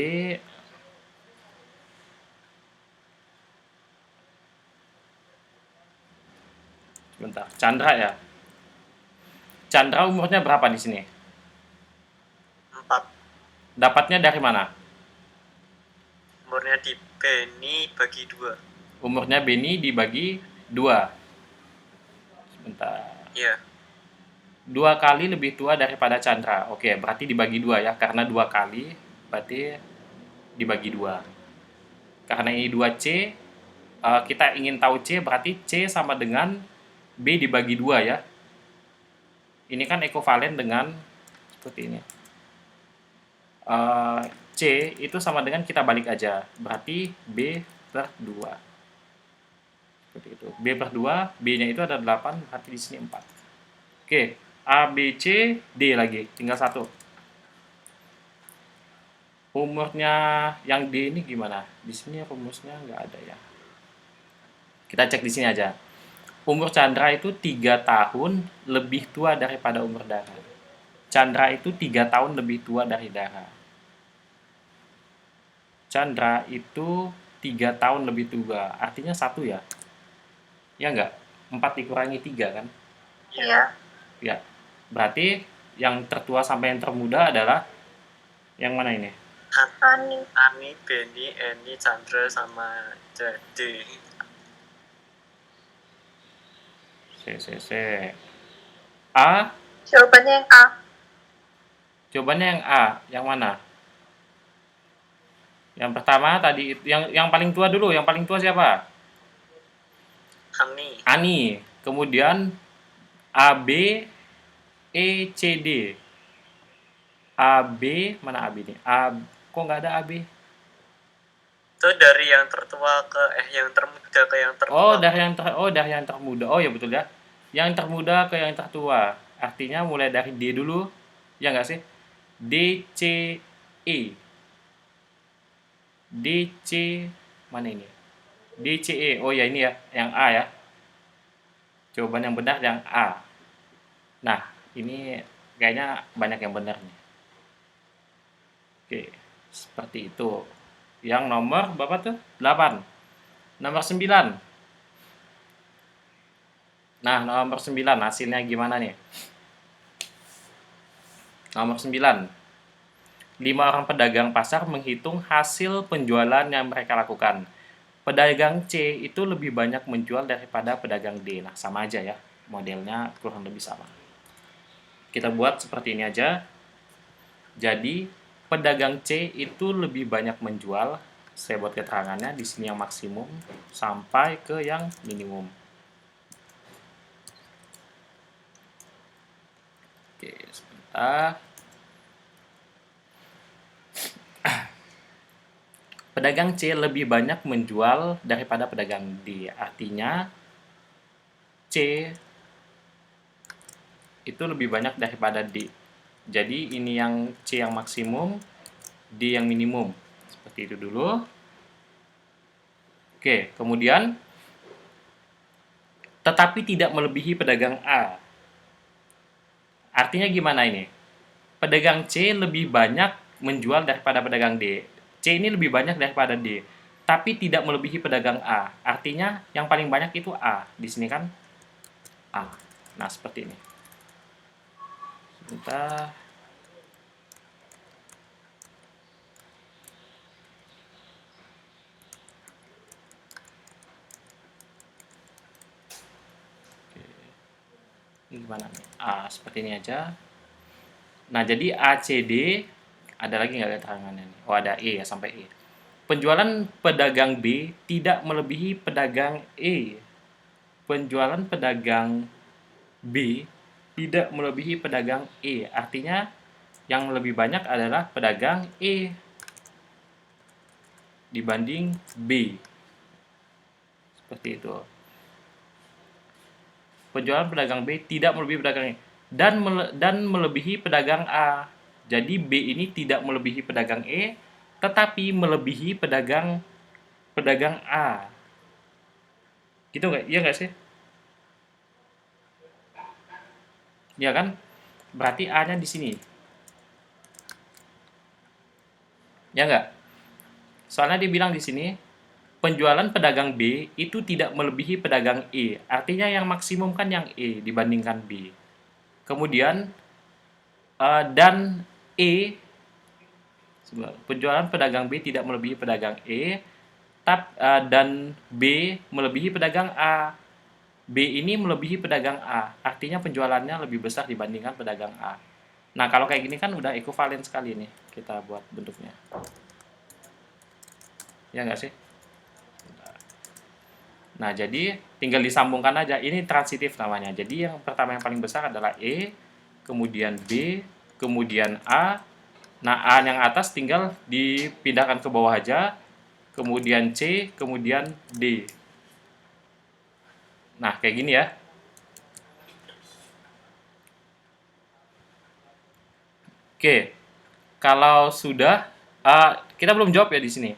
Sebentar, Chandra ya. Chandra umurnya berapa di sini? 4. Dapatnya dari mana? Umurnya di Beni bagi 2. Umurnya Beni dibagi 2. Sebentar. Iya. 2 kali lebih tua daripada Chandra. Oke, berarti dibagi 2 ya. Karena 2 kali, berarti dibagi 2. Karena ini 2C, kita ingin tahu C, berarti C sama dengan B dibagi 2 ya. Ini kan ekivalen dengan seperti ini. C itu sama dengan kita balik aja. Berarti B per 2. Seperti itu. B per 2, B-nya itu ada 8, berarti di sini 4. Oke, A, B, C, D lagi. Tinggal 1. Umurnya yang D ini gimana? Di sini rumusnya nggak ada ya. Kita cek di sini aja. Umur Chandra itu 3 tahun lebih tua daripada umur Dara. Chandra itu 3 tahun lebih tua dari Dara. Chandra itu 3 tahun lebih tua. Artinya 1 ya? Ya nggak? 4 dikurangi 3 kan? Iya. Ya. Berarti yang tertua sampai yang termuda adalah yang mana ini? Ani, Benny, Eni, Chandra, sama D. C. A. Jawabannya yang A. Jawabannya yang A. Yang mana? Yang pertama tadi yang paling tua dulu. Yang paling tua siapa? Ani. Kemudian A, B, E, C, D. A, B, mana A, B nih? Kok nggak ada A, B? Itu dari yang tertua ke yang termuda ke yang tertua. Dari yang termuda. Oh ya betul ya. Yang termuda ke yang tertua. Artinya mulai dari D dulu. Ya nggak sih? D, C, E. D, C, mana ini? D, C, E. Oh ya ini ya, yang A ya. Jawaban yang benar yang A. Nah, ini kayaknya banyak yang benar nih. Oke, seperti itu. Yang nomor berapa tuh? 8. Nomor 9. Nah, nomor 9 hasilnya gimana nih? Nomor 9. 5 orang pedagang pasar menghitung hasil penjualan yang mereka lakukan. Pedagang C itu lebih banyak menjual daripada pedagang D. Nah, sama aja ya. Modelnya kurang lebih sama. Kita buat seperti ini aja. Jadi, pedagang C itu lebih banyak menjual. Saya buat keterangannya di sini yang maksimum sampai ke yang minimum. Oke, sebentar. Pedagang C lebih banyak menjual daripada pedagang D. Artinya C itu lebih banyak daripada D. Jadi ini yang C yang maksimum, D yang minimum. Seperti itu dulu. Oke, kemudian tetapi tidak melebihi pedagang A. Artinya gimana ini? Pedagang C lebih banyak menjual daripada pedagang D. C ini lebih banyak daripada D, tapi tidak melebihi pedagang A. Artinya yang paling banyak itu A. Di sini kan A. Nah, seperti ini. Sebentar. Oke. Ini gimana nih? Seperti ini aja. Nah, jadi A, C, D. Ada lagi nggak keterangannya nih? Oh, ada E ya, sampai E. Penjualan pedagang B tidak melebihi pedagang E. Penjualan pedagang B tidak melebihi pedagang E. Artinya yang lebih banyak adalah pedagang E dibanding B. Seperti itu. Penjualan pedagang B tidak melebihi pedagang E dan melebihi pedagang A. Jadi B ini tidak melebihi pedagang E, tetapi melebihi pedagang A. Gitu nggak? Iya nggak sih? Ya kan? Berarti A-nya di sini. Ya nggak? Soalnya dia bilang di sini, penjualan pedagang B itu tidak melebihi pedagang E. Artinya yang maksimum kan yang E dibandingkan B. Kemudian, dan E, penjualan pedagang B tidak melebihi pedagang E, dan B melebihi pedagang A. B ini melebihi pedagang A, artinya penjualannya lebih besar dibandingkan pedagang A. Nah, kalau kayak gini kan udah ekivalen sekali nih kita buat bentuknya. Ya nggak sih? Nah, jadi tinggal disambungkan aja. Ini transitif namanya. Jadi yang pertama yang paling besar adalah E, kemudian B, kemudian A. Nah, A yang atas tinggal dipindahkan ke bawah aja, kemudian C, kemudian D. Nah, kayak gini ya. Oke, kalau sudah, kita belum jawab ya di sini.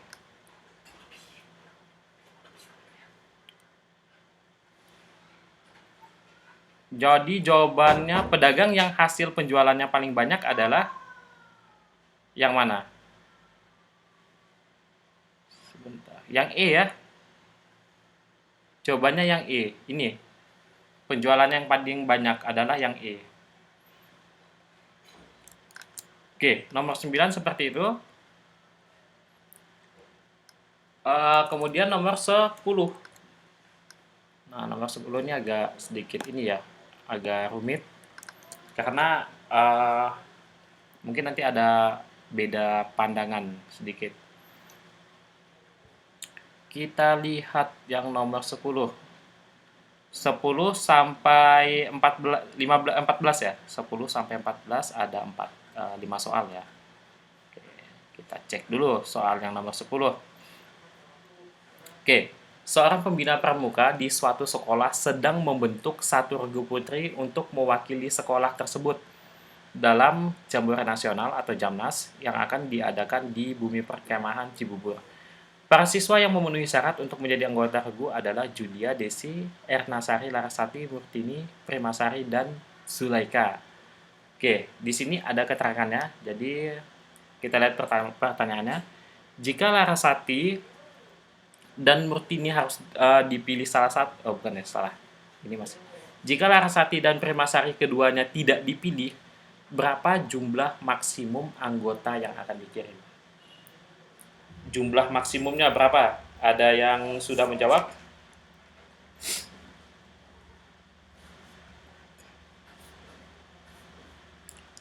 Jadi jawabannya pedagang yang hasil penjualannya paling banyak adalah yang mana? Sebentar. Yang E ya. Jawabannya yang E. Ini. Penjualan yang paling banyak adalah yang E. Oke, nomor 9 seperti itu. Kemudian nomor 10. Nah, nomor 10 ini agak sedikit ini ya. Agak rumit. Karena mungkin nanti ada beda pandangan sedikit. Kita lihat yang nomor 10. 10 sampai 14 ya. 10 sampai 14 ada 5 soal ya. Oke, kita cek dulu soal yang nomor 10. Oke, seorang pembina pramuka di suatu sekolah sedang membentuk satu regu putri untuk mewakili sekolah tersebut dalam Jambore Nasional atau Jamnas yang akan diadakan di Bumi Perkemahan Cibubur. Para siswa yang memenuhi syarat untuk menjadi anggota regu adalah Julia, Desi, Ernasari, Larasati, Murtini, Primasari, dan Zulaika. Oke, di sini ada keterangannya. Jadi kita lihat pertanyaannya. Jika Larasati dan Murtini harus dipilih salah satu, bukan ya, salah. Ini masih. Jika Larasati dan Primasari keduanya tidak dipilih, berapa jumlah maksimum anggota yang akan dikirim? Jumlah maksimumnya berapa? Ada yang sudah menjawab?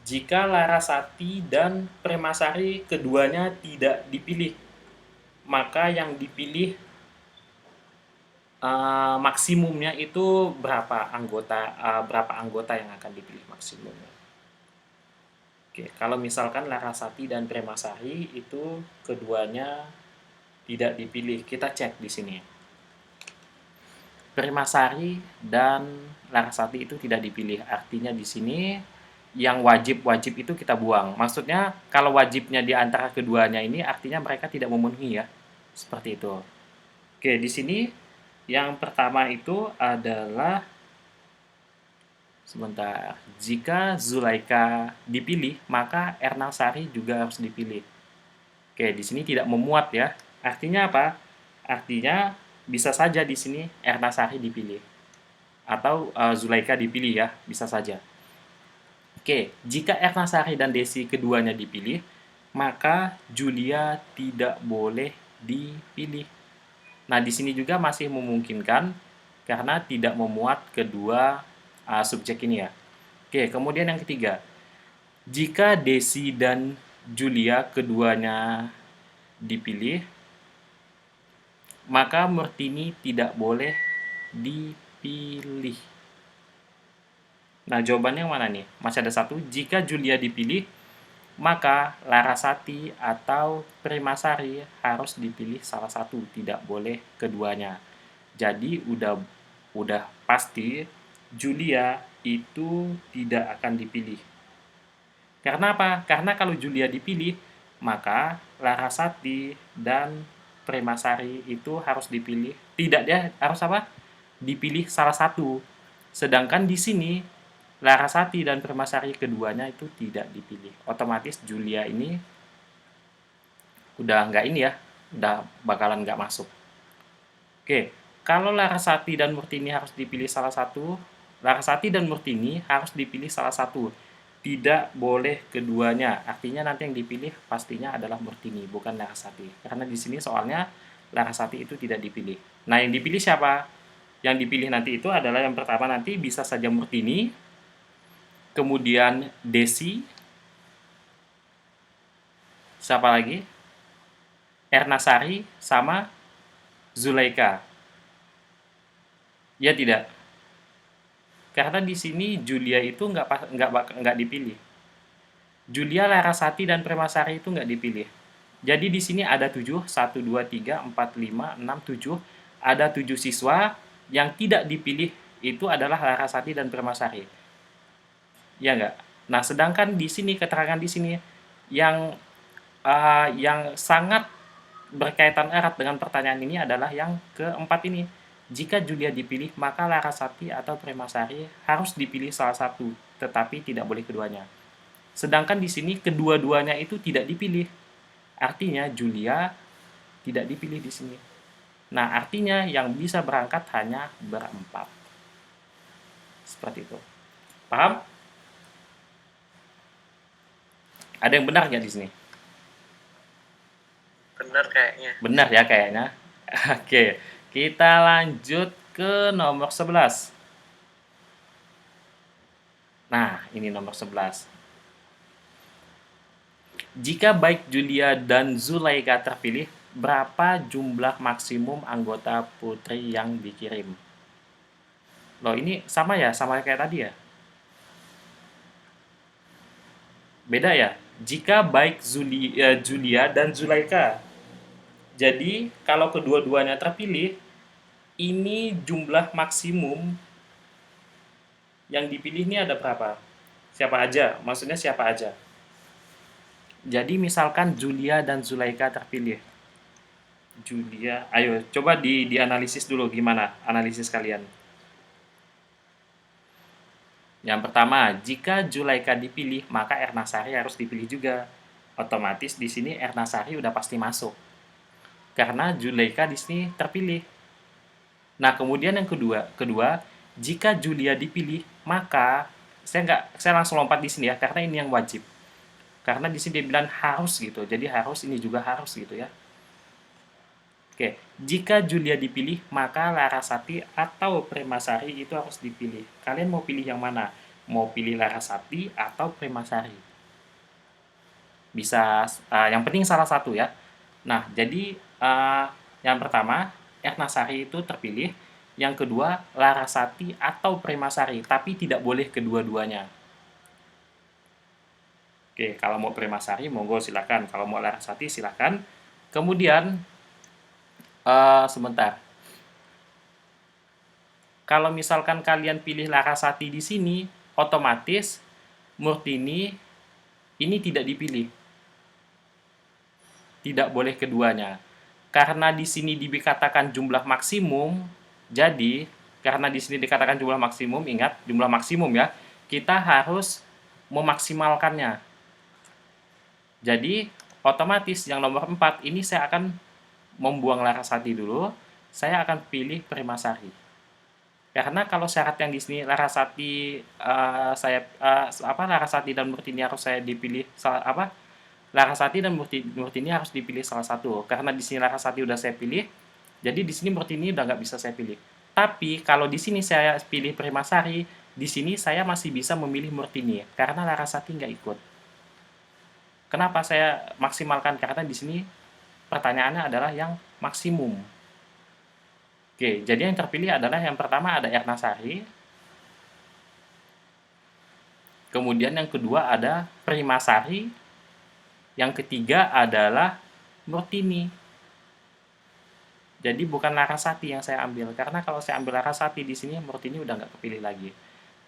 Jika Larasati dan Premasari keduanya tidak dipilih, maka yang dipilih maksimumnya itu berapa anggota yang akan dipilih maksimumnya? Oke, kalau misalkan Larasati dan Premasari itu keduanya tidak dipilih, kita cek di sini. Premasari dan Larasati itu tidak dipilih. Artinya di sini yang wajib-wajib itu kita buang. Maksudnya kalau wajibnya di antara keduanya ini artinya mereka tidak memenuhi ya. Seperti itu. Oke, di sini yang pertama itu adalah sebentar. Jika Zulaika dipilih, maka Ernasari juga harus dipilih. Oke, di sini tidak memuat ya. Artinya apa? Artinya bisa saja di sini Ernasari dipilih atau Zulaika dipilih ya, bisa saja. Oke, jika Ernasari dan Desi keduanya dipilih, maka Julia tidak boleh dipilih. Nah, di sini juga masih memungkinkan karena tidak memuat kedua subjek ini ya. Oke, kemudian yang ketiga. Jika Desi dan Julia keduanya dipilih, maka Murtini tidak boleh dipilih. Nah, jawabannya yang mana nih? Masih ada satu. Jika Julia dipilih, maka Larasati atau Primasari harus dipilih salah satu, tidak boleh keduanya. Jadi udah pasti Julia itu tidak akan dipilih. Karena apa? Karena kalau Julia dipilih, maka Larasati dan Primasari itu harus dipilih. Tidak, dia harus apa? Dipilih salah satu. Sedangkan di sini Larasati dan Primasari keduanya itu tidak dipilih. Otomatis Julia ini udah nggak ini ya, udah bakalan nggak masuk. Oke, kalau Larasati dan Murtini harus dipilih salah satu, Larasati dan Murtini harus dipilih salah satu. Tidak boleh keduanya. Artinya nanti yang dipilih pastinya adalah Murtini, bukan Larasati. Karena di sini soalnya Larasati itu tidak dipilih. Nah, yang dipilih siapa? Yang dipilih nanti itu adalah yang pertama nanti bisa saja Murtini, kemudian Desi, siapa lagi? Ernasari sama Zulaika. Ya tidak. Karena di sini Julia itu nggak dipilih. Julia, Larasati, dan Premasari itu nggak dipilih. Jadi di sini ada 7, 1, 2, 3, 4, 5, 6, 7. Ada 7 siswa yang tidak dipilih itu adalah Larasati dan Premasari. Ya nggak? Nah, sedangkan di sini keterangan di sini yang yang sangat berkaitan erat dengan pertanyaan ini adalah yang keempat ini. Jika Julia dipilih, maka Larasati atau Premasari harus dipilih salah satu, tetapi tidak boleh keduanya. Sedangkan di sini kedua-duanya itu tidak dipilih. Artinya Julia tidak dipilih di sini. Nah, artinya yang bisa berangkat hanya berempat. Seperti itu. Paham? Ada yang benar nggak di sini? Bener kayaknya. Benar ya kayaknya. Oke, kita lanjut ke nomor 11. Nah, ini nomor 11. Jika baik Julia dan Zulaika terpilih, berapa jumlah maksimum anggota putri yang dikirim? Loh, ini sama ya? Sama kayak tadi ya? Beda ya? Jika baik Julia dan Zulaika. Jadi, kalau kedua-duanya terpilih, ini jumlah maksimum yang dipilih ini ada berapa? Siapa aja? Maksudnya siapa aja? Jadi, misalkan Julia dan Zulaika terpilih. Julia, ayo coba dianalisis dulu gimana analisis kalian. Yang pertama, jika Zulaika dipilih, maka Ernasari harus dipilih juga. Otomatis di sini Ernasari udah pasti masuk. Karena Zulaika di sini terpilih. Nah, kemudian yang kedua, jika Julia dipilih, maka saya langsung lompat di sini ya, karena ini yang wajib. Karena di sini dia bilang harus gitu, jadi harus ini juga harus gitu ya. Oke, jika Julia dipilih, maka Larasati atau Premasari itu harus dipilih. Kalian mau pilih yang mana? Mau pilih Larasati atau Premasari? Bisa, yang penting salah satu ya. Nah, jadi yang pertama, Ernasari itu terpilih. Yang kedua, Larasati atau Premasari, tapi tidak boleh kedua-duanya. Oke, kalau mau Premasari, monggo silakan. Kalau mau Larasati, silakan. Kemudian, sebentar. Kalau misalkan kalian pilih Larasati di sini, otomatis Murtini ini tidak dipilih. Tidak boleh keduanya. Karena di sini dikatakan jumlah maksimum, jadi karena di sini dikatakan jumlah maksimum, ingat jumlah maksimum ya, kita harus memaksimalkannya. Jadi otomatis yang nomor 4 ini saya akan membuang Larasati dulu, saya akan pilih Premasari. Karena kalau syarat yang di sini Larasati Larasati dan Murtini harus saya dipilih Larasati dan Murtini harus dipilih salah satu. Karena di sini Larasati udah saya pilih, jadi di sini Murtini udah nggak bisa saya pilih. Tapi kalau di sini saya pilih Premasari, di sini saya masih bisa memilih Murtini karena Larasati nggak ikut. Kenapa saya maksimalkan? Karena di sini pertanyaannya adalah yang maksimum. Oke, jadi yang terpilih adalah yang pertama ada Ernasari. Kemudian yang kedua ada Premasari. Yang ketiga adalah Murtini. Jadi bukan Larasati yang saya ambil, karena kalau saya ambil Larasati di sini Murtini udah nggak kepilih lagi.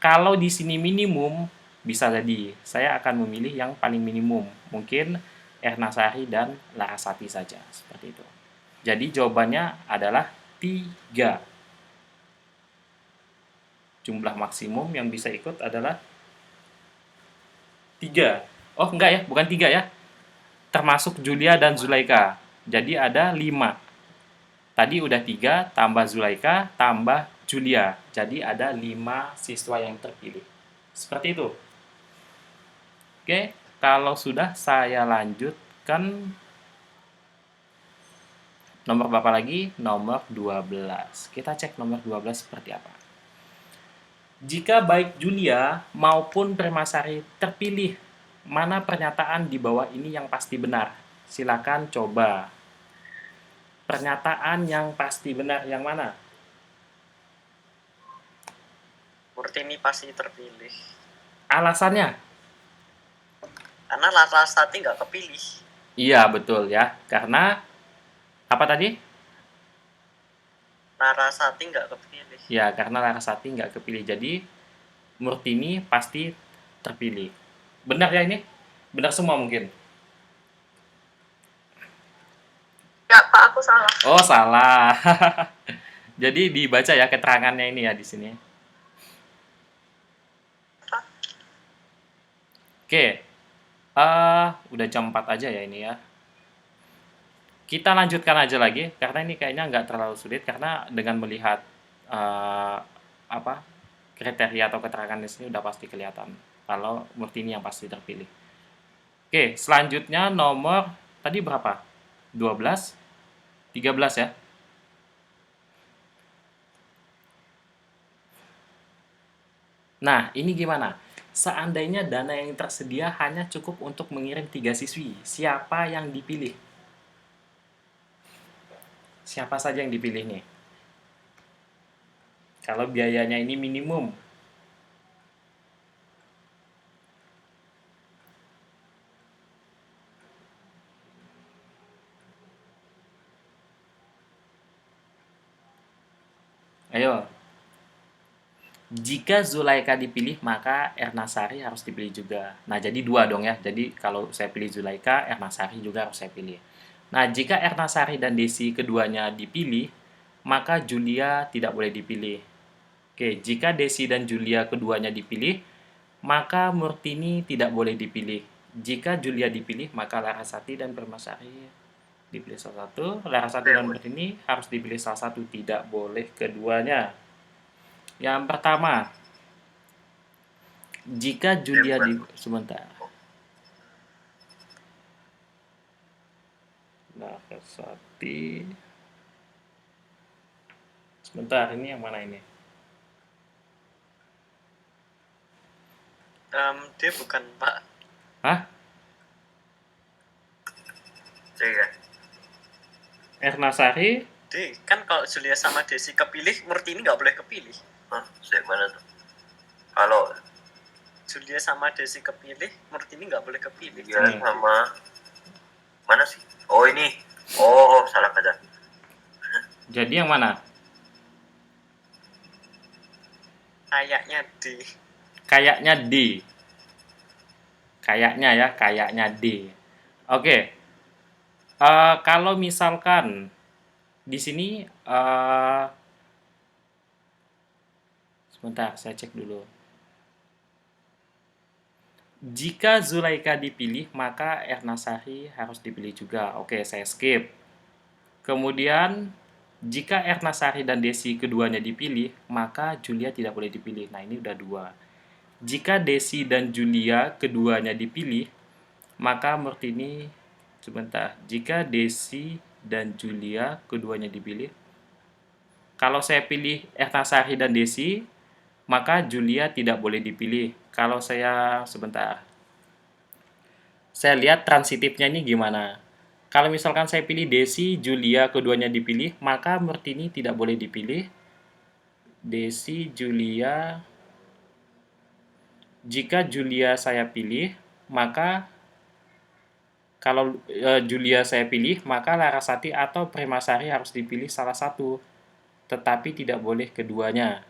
Kalau di sini minimum, bisa jadi saya akan memilih yang paling minimum, mungkin Ernasari dan Larasati saja, seperti itu. Jadi jawabannya adalah 3. Jumlah maksimum yang bisa ikut adalah 3. Oh enggak ya, bukan 3 ya. Termasuk Julia dan Zulaika. Jadi ada 5. Tadi udah 3, tambah Zulaika, tambah Julia. Jadi ada 5 siswa yang terpilih. Seperti itu. Oke, kalau sudah saya lanjutkan nomor berapa lagi? Nomor 12. Kita cek nomor 12 seperti apa. Jika baik Julia maupun Premasari terpilih, mana pernyataan di bawah ini yang pasti benar? Silakan coba. Pernyataan yang pasti benar yang mana? Murtini pasti terpilih. Alasannya? Karena Larasati nggak kepilih. Iya, betul ya. Karena apa tadi? Larasati nggak kepilih. Ya, karena Larasati nggak kepilih. Jadi, Murtini pasti terpilih. Benar ya ini? Benar semua mungkin? Ya, Pak, aku salah. Oh, salah. Jadi dibaca ya keterangannya ini ya di sini. Oke. Udah jam 4 aja ya ini ya. Kita lanjutkan aja lagi karena ini kayaknya nggak terlalu sulit karena dengan melihat apa kriteria atau keterangan di sini udah pasti kelihatan kalau Murtini yang pasti terpilih. Oke, selanjutnya nomor tadi berapa? 12? 13 ya? Nah, ini gimana? Seandainya dana yang tersedia hanya cukup untuk mengirim 3 siswi, siapa yang dipilih? Siapa saja yang dipilih nih? Kalau biayanya ini minimum. Ayo. Jika Zulaika dipilih, maka Ernasari harus dipilih juga. Nah, jadi dua dong ya. Jadi kalau saya pilih Zulaika, Ernasari juga harus saya pilih. Nah, jika Ernasari dan Desi keduanya dipilih, maka Julia tidak boleh dipilih. Oke, jika Desi dan Julia keduanya dipilih, maka Murtini tidak boleh dipilih. Jika Julia dipilih, maka Larasati dan Permasari dipilih salah satu. Larasati dan Murtini harus dipilih salah satu, tidak boleh keduanya. Yang pertama, jika Julia sebentar. Larasati. Sebentar, ini yang mana ini? Dia bukan Pak. Hah? Iya. Ernasari? Kan kalau Julia sama Desi kepilih, Murtini nggak boleh kepilih. Hah? Mana tuh? Kalau Julia sama Desi kepilih, Murtini nggak boleh kepilih. dia sama mana sih? Oh ini. Oh salah kata. Jadi yang mana? Kayaknya D. Kayaknya D. Kayaknya ya, kayaknya D. Oke. Kalau misalkan di sini sebentar, saya cek dulu. Jika Zulaika dipilih, maka Ernasari harus dipilih juga. Oke, saya skip. Kemudian, jika Ernasari dan Desi keduanya dipilih, maka Julia tidak boleh dipilih. Nah, ini udah dua. Jika Desi dan Julia keduanya dipilih, maka Murtini sebentar. Jika Desi dan Julia keduanya dipilih, kalau saya pilih Ernasari dan Desi, maka Julia tidak boleh dipilih. Kalau saya sebentar. Saya lihat transitifnya ini gimana. Kalau misalkan saya pilih Desi, Julia keduanya dipilih, maka Murtini tidak boleh dipilih. Desi, Julia. Jika Julia saya pilih, maka kalau Julia saya pilih, maka Larasati atau Premasari harus dipilih salah satu, tetapi tidak boleh keduanya.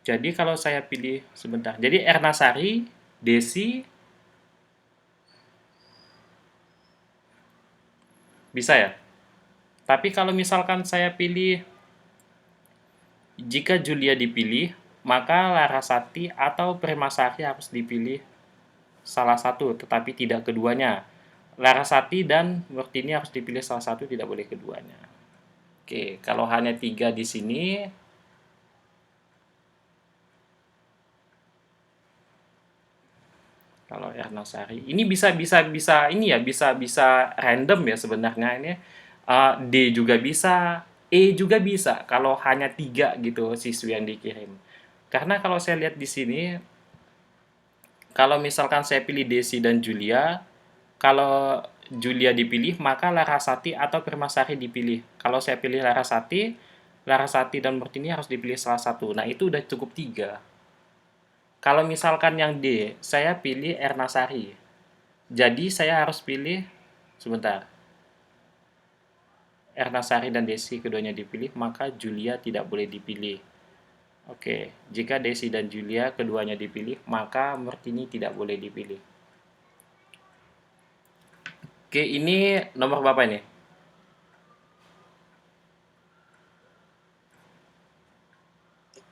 Jadi kalau saya pilih sebentar. Jadi Ernasari, Desi, bisa ya? Tapi kalau misalkan saya pilih, jika Julia dipilih, maka Larasati atau Premasari harus dipilih salah satu, tetapi tidak keduanya. Larasati dan Murtini harus dipilih salah satu, tidak boleh keduanya. Oke, kalau hanya 3 di sini, kalau Ernasari, ini bisa ini ya, bisa random ya sebenarnya ini. D juga bisa, E juga bisa kalau hanya 3 gitu siswi yang dikirim. Karena kalau saya lihat di sini, kalau misalkan saya pilih Desi dan Julia, kalau Julia dipilih, maka Larasati atau Permasari dipilih. Kalau saya pilih Larasati dan Murtini harus dipilih salah satu. Nah, itu udah cukup 3. Kalau misalkan yang D, saya pilih Ernasari. Jadi saya harus pilih, sebentar, Ernasari dan Desi keduanya dipilih, maka Julia tidak boleh dipilih. Oke, jika Desi dan Julia keduanya dipilih, maka Murtini tidak boleh dipilih. Oke, ini nomor berapa ini?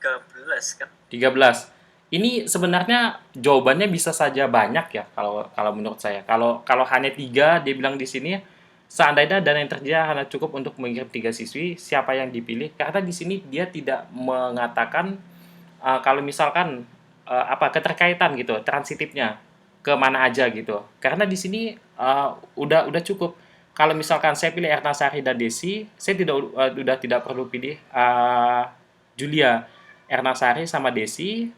13 kan? 13. Ini sebenarnya jawabannya bisa saja banyak ya kalau kalau menurut saya. Kalau kalau hanya 3 dia bilang di sini seandainya dana yang tersedia hanya cukup untuk mengirim 3 siswi, siapa yang dipilih? Karena di sini dia tidak mengatakan kalau misalkan apa keterkaitan gitu, transitifnya ke mana aja gitu. Karena di sini udah cukup. Kalau misalkan saya pilih Ernasari dan Desi, saya udah tidak perlu pilih Julia. Ernasari sama Desi.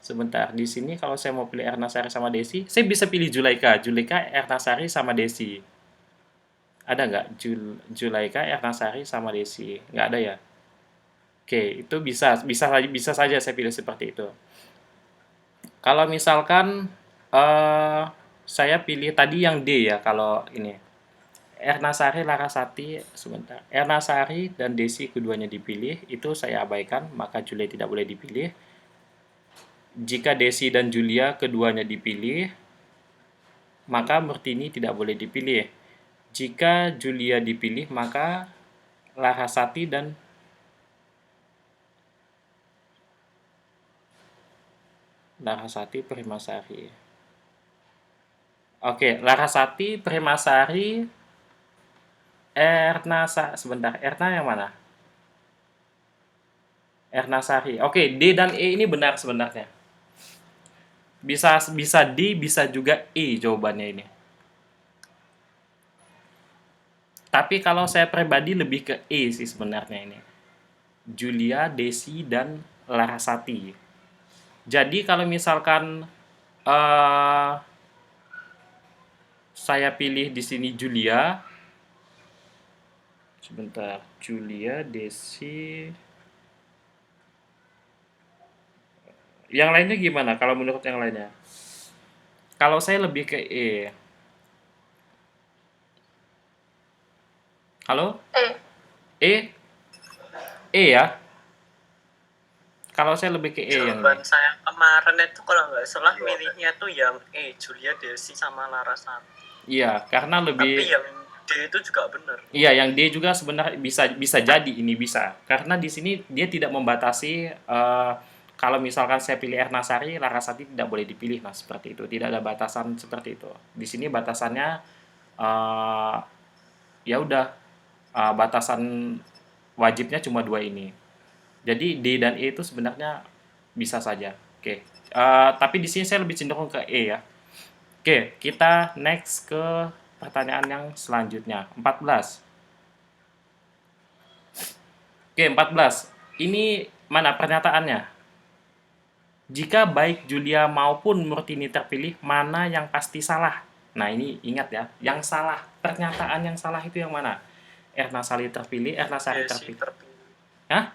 Sebentar, di sini kalau saya mau pilih Ernasari sama Desi, saya bisa pilih Julaika. Julaika, Ernasari sama Desi. Ada nggak Julaika, Ernasari sama Desi? Nggak ada ya? Oke, itu bisa saja saya pilih seperti itu. Kalau misalkan saya pilih tadi yang D ya, kalau ini Ernasari Larasati, sebentar. Ernasari dan Desi keduanya dipilih, itu saya abaikan, maka Julia tidak boleh dipilih. Jika Desi dan Julia keduanya dipilih, maka Murtini tidak boleh dipilih. Jika Julia dipilih, maka Larasati dan Permasari. Oke, Larasati, Permasari, sebentar, Erna yang mana? Ernasari. Oke, D dan E ini benar sebenarnya. Bisa D, bisa juga E jawabannya ini. Tapi kalau saya pribadi lebih ke E sih sebenarnya ini. Julia, Desi, dan Larasati. Jadi kalau misalkan saya pilih di sini Julia, sebentar, Julia, Desi, yang lainnya gimana kalau menurut yang lainnya? Kalau saya lebih ke E. Halo? E? E ya? Kalau saya lebih ke E yang Jawaban ini. saya kemarin itu kalau nggak salah milihnya tuh yang E, Julia, Desi, sama Larasati. Iya, karena Tapi lebih yang D itu juga benar. iya, yang D juga sebenarnya bisa jadi ini bisa. Karena di sini dia tidak membatasi kalau misalkan saya pilih Ernasari, Larasati tidak boleh dipilih. Nah, seperti itu. Tidak ada batasan seperti itu. Di sini batasannya eh, ya udah batasan wajibnya cuma 2 ini. Jadi D dan E itu sebenarnya bisa saja. Oke. Tapi di sini saya lebih cenderung ke E ya. Oke, kita next ke pertanyaan yang selanjutnya. 14. Oke, 14. Ini mana pernyataannya? Jika baik Julia maupun Murtini terpilih, mana yang pasti salah? Nah, ini ingat ya. Yang salah, pernyataan yang salah itu yang mana? Ernasari terpilih, Ernasari Desi terpilih. terpilih. Hah?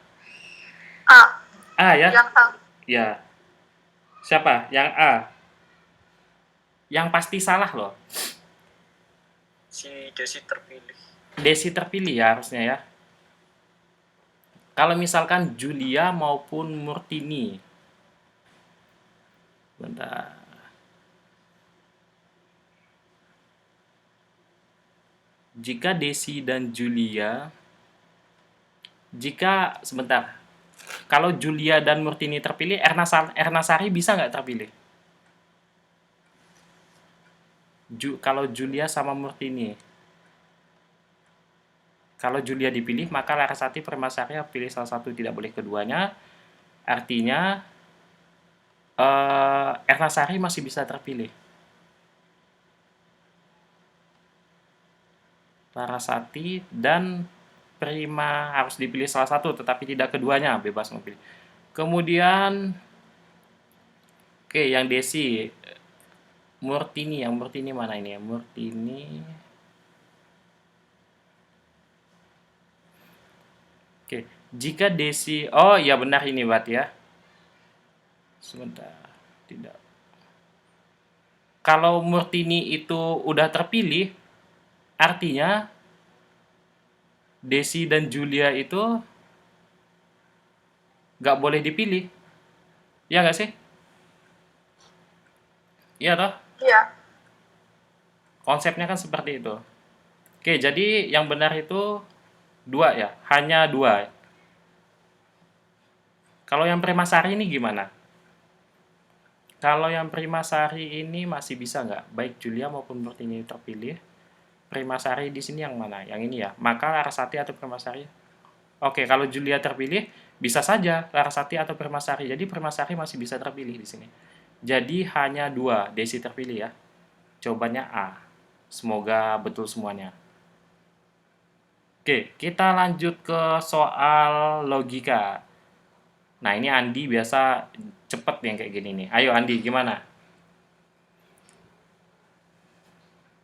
A. A ya? Yang A. Ya. Siapa? Yang A. Yang pasti salah loh. Si Desi terpilih. Desi terpilih ya harusnya ya. Kalau misalkan Julia maupun Murtini. Bentar. Jika Desi dan Julia, sebentar. Kalau Julia dan Murtini terpilih, Ernasari bisa nggak terpilih? Kalau Julia sama Murtini. Kalau Julia dipilih, maka Larasati Permasari pilih salah satu, tidak boleh keduanya. Artinya Ernasari masih bisa terpilih. Larasati dan Prima harus dipilih salah satu, tetapi tidak keduanya, bebas memilih. Kemudian, oke, yang Desi, Murtini, yang Murtini mana ini ya? Murtini. Oke, jika Desi, oh ya benar ini Bat ya. Sebentar. Tidak. Kalau Murtini itu udah terpilih, artinya Desi dan Julia itu nggak boleh dipilih. Ya nggak sih? Iya toh? Iya. Konsepnya kan seperti itu. Oke, jadi yang benar itu 2 ya? Hanya 2. Kalau yang Primasari ini gimana? Kalau yang Primasari ini masih bisa nggak? Baik Julia maupun Murtini terpilih. Primasari di sini yang mana? Yang ini ya? Maka Larasati atau Primasari? Oke, kalau Julia terpilih, bisa saja Larasati atau Primasari. Jadi Primasari masih bisa terpilih di sini. Jadi hanya 2 Desi terpilih ya. Jawabannya A. Semoga betul semuanya. Oke, kita lanjut ke soal logika. Nah, ini Andi biasa cepet yang kayak gini nih. Ayo Andi, gimana?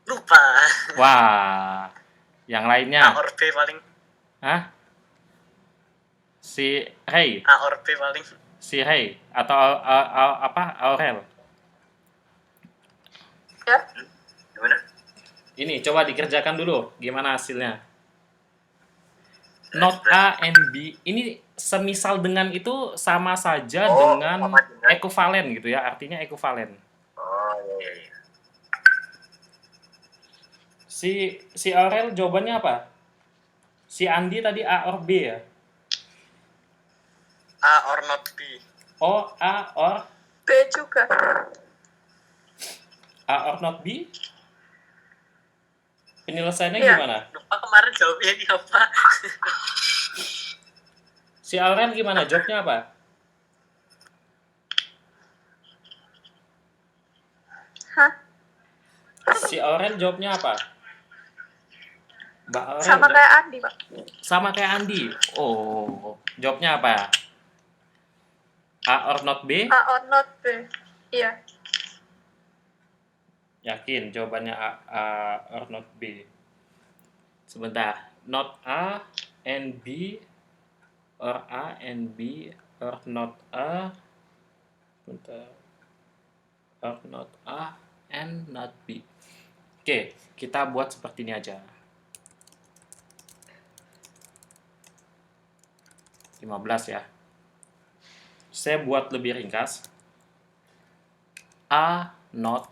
Lupa. Wah, yang A lainnya. or B paling. Hah? Si Ray, A or B paling. si Ray atau apa? Aurel. Ya. Gimana? Ini coba dikerjakan dulu. Gimana hasilnya? Not A and B ini semisal dengan itu sama saja Oh, dengan sama dengan. ekuvalen gitu ya. Artinya ekuvalen. Oh, iya, iya. Si Aurel jawabannya apa? Si Andi tadi A or B ya? A or not B. Oh, A or B juga. A or not B? Penyelesaiannya Iya. gimana? Lupa kemarin jawabnya ini apa. Si Aurel gimana? Jawabnya apa? Hah? Si Aurel jawabnya apa? Mbak Aurel Sama udah- kayak Andi, Pak. sama kayak Andi. Oh, jawabnya apa? A or not B? A or not B. Iya. Yakin jawabannya A or not B. Sebentar. Not A and B or A and B or not A. Bentar. Or not A and not B. Oke, kita buat seperti ini aja. 15 ya. Saya buat lebih ringkas. A not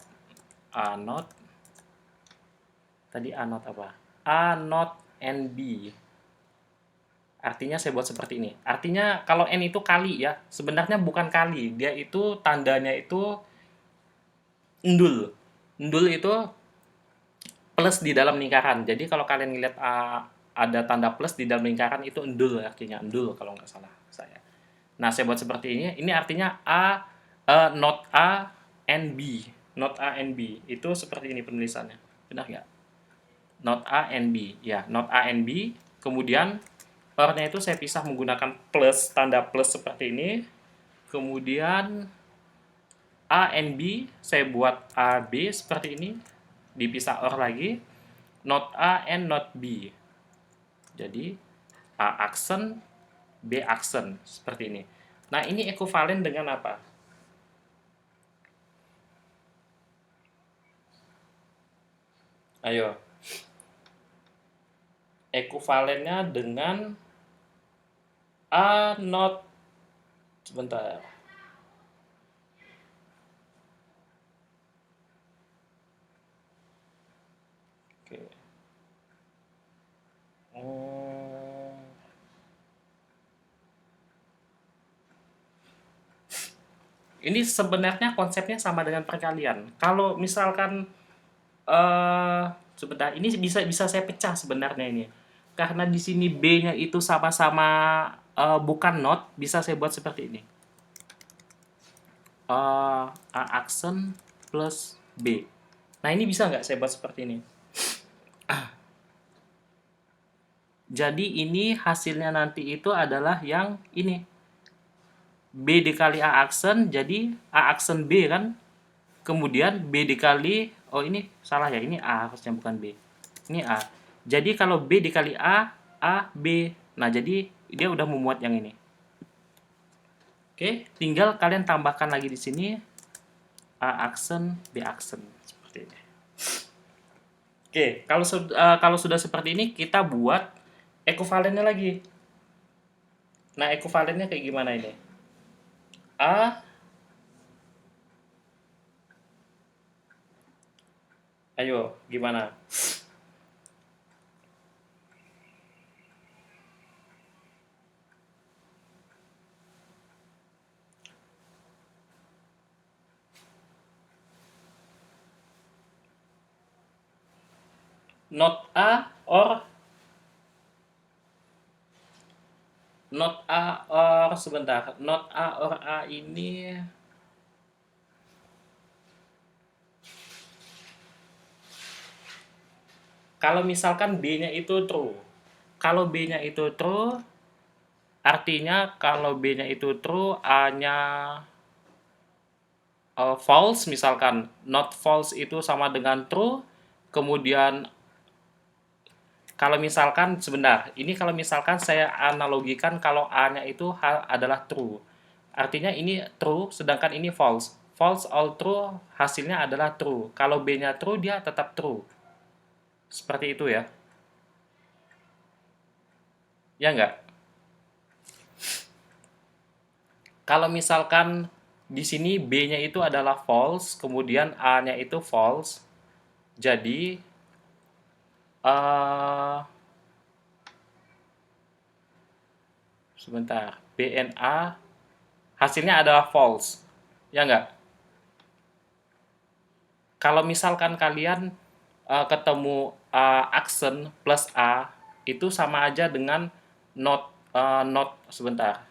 tadi A not apa? A not and B. Artinya saya buat seperti ini. Artinya kalau N itu kali ya. Sebenarnya bukan kali. Dia itu tandanya itu endul. Endul itu plus di dalam lingkaran. Jadi kalau kalian lihat ada tanda plus di dalam lingkaran itu endul artinya. Endul kalau nggak salah saya. Nah, saya buat seperti ini. Ini artinya not A and B. Not A and B. Itu seperti ini penulisannya. Benar nggak? Not A and B. Ya, not A and B. Kemudian or-nya itu saya pisah menggunakan plus, tanda plus seperti ini. Kemudian A and B saya buat A, B seperti ini. Dipisah or lagi. Not A and not B. Jadi A aksen, B aksen seperti ini. Nah, ini ekuvalen dengan apa? Ayo. Ekuvalennya dengan A not sebentar. Oke. Ini sebenarnya konsepnya sama dengan perkalian. Kalau misalkan sebentar, ini bisa saya pecah sebenarnya ini. Karena di sini B-nya itu sama-sama bukan not, bisa saya buat seperti ini. A aksen plus B. Nah, ini bisa nggak saya buat seperti ini? Jadi ini hasilnya nanti itu adalah yang ini. B dikali A aksen, jadi A aksen B kan. Kemudian B dikali, oh ini salah ya, ini A harusnya bukan B. Ini A. Jadi kalau B dikali A, B. Nah, jadi dia udah memuat yang ini. Oke, tinggal kalian tambahkan lagi di sini A aksen, B aksen seperti ini. Oke, kalau sudah seperti ini kita buat ekuivalennya lagi. Nah, ekuivalennya kayak gimana ini? A, ayo gimana? Not A or sebentar. Not A or A ini kalau misalkan B-nya itu true. Kalau B-nya itu true, artinya kalau B-nya itu true, A-nya false misalkan. Not false itu sama dengan true. Kemudian kalau misalkan sebentar, ini kalau misalkan saya analogikan kalau A-nya itu adalah true. Artinya ini true sedangkan ini false. False all true hasilnya adalah true. Kalau B-nya true dia tetap true. Seperti itu ya. Ya enggak? Kalau misalkan di sini B-nya itu adalah false, kemudian A-nya itu false. Jadi sebentar, BNA hasilnya adalah false. Ya enggak? Kalau misalkan kalian ketemu aksen plus A itu sama aja dengan not sebentar.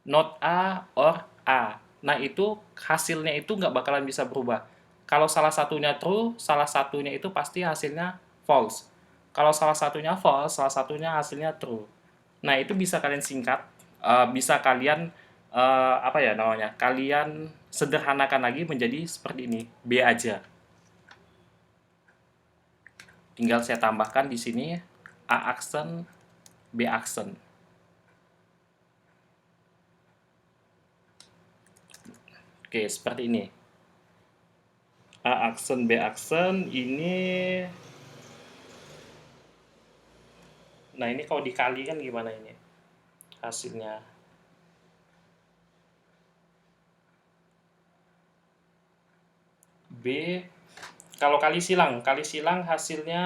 Not A or A. Nah, itu hasilnya itu nggak bakalan bisa berubah. Kalau salah satunya true, salah satunya itu pasti hasilnya false. Kalau salah satunya false, salah satunya hasilnya true. Nah, itu bisa kalian singkat, bisa kalian apa ya namanya? Kalian sederhanakan lagi menjadi seperti ini, B aja. Tinggal saya tambahkan di sini A aksen, B aksen. Oke, seperti ini. A aksen, B aksen ini. Nah, ini kalau dikali kan gimana ini hasilnya? B, kalau kali silang hasilnya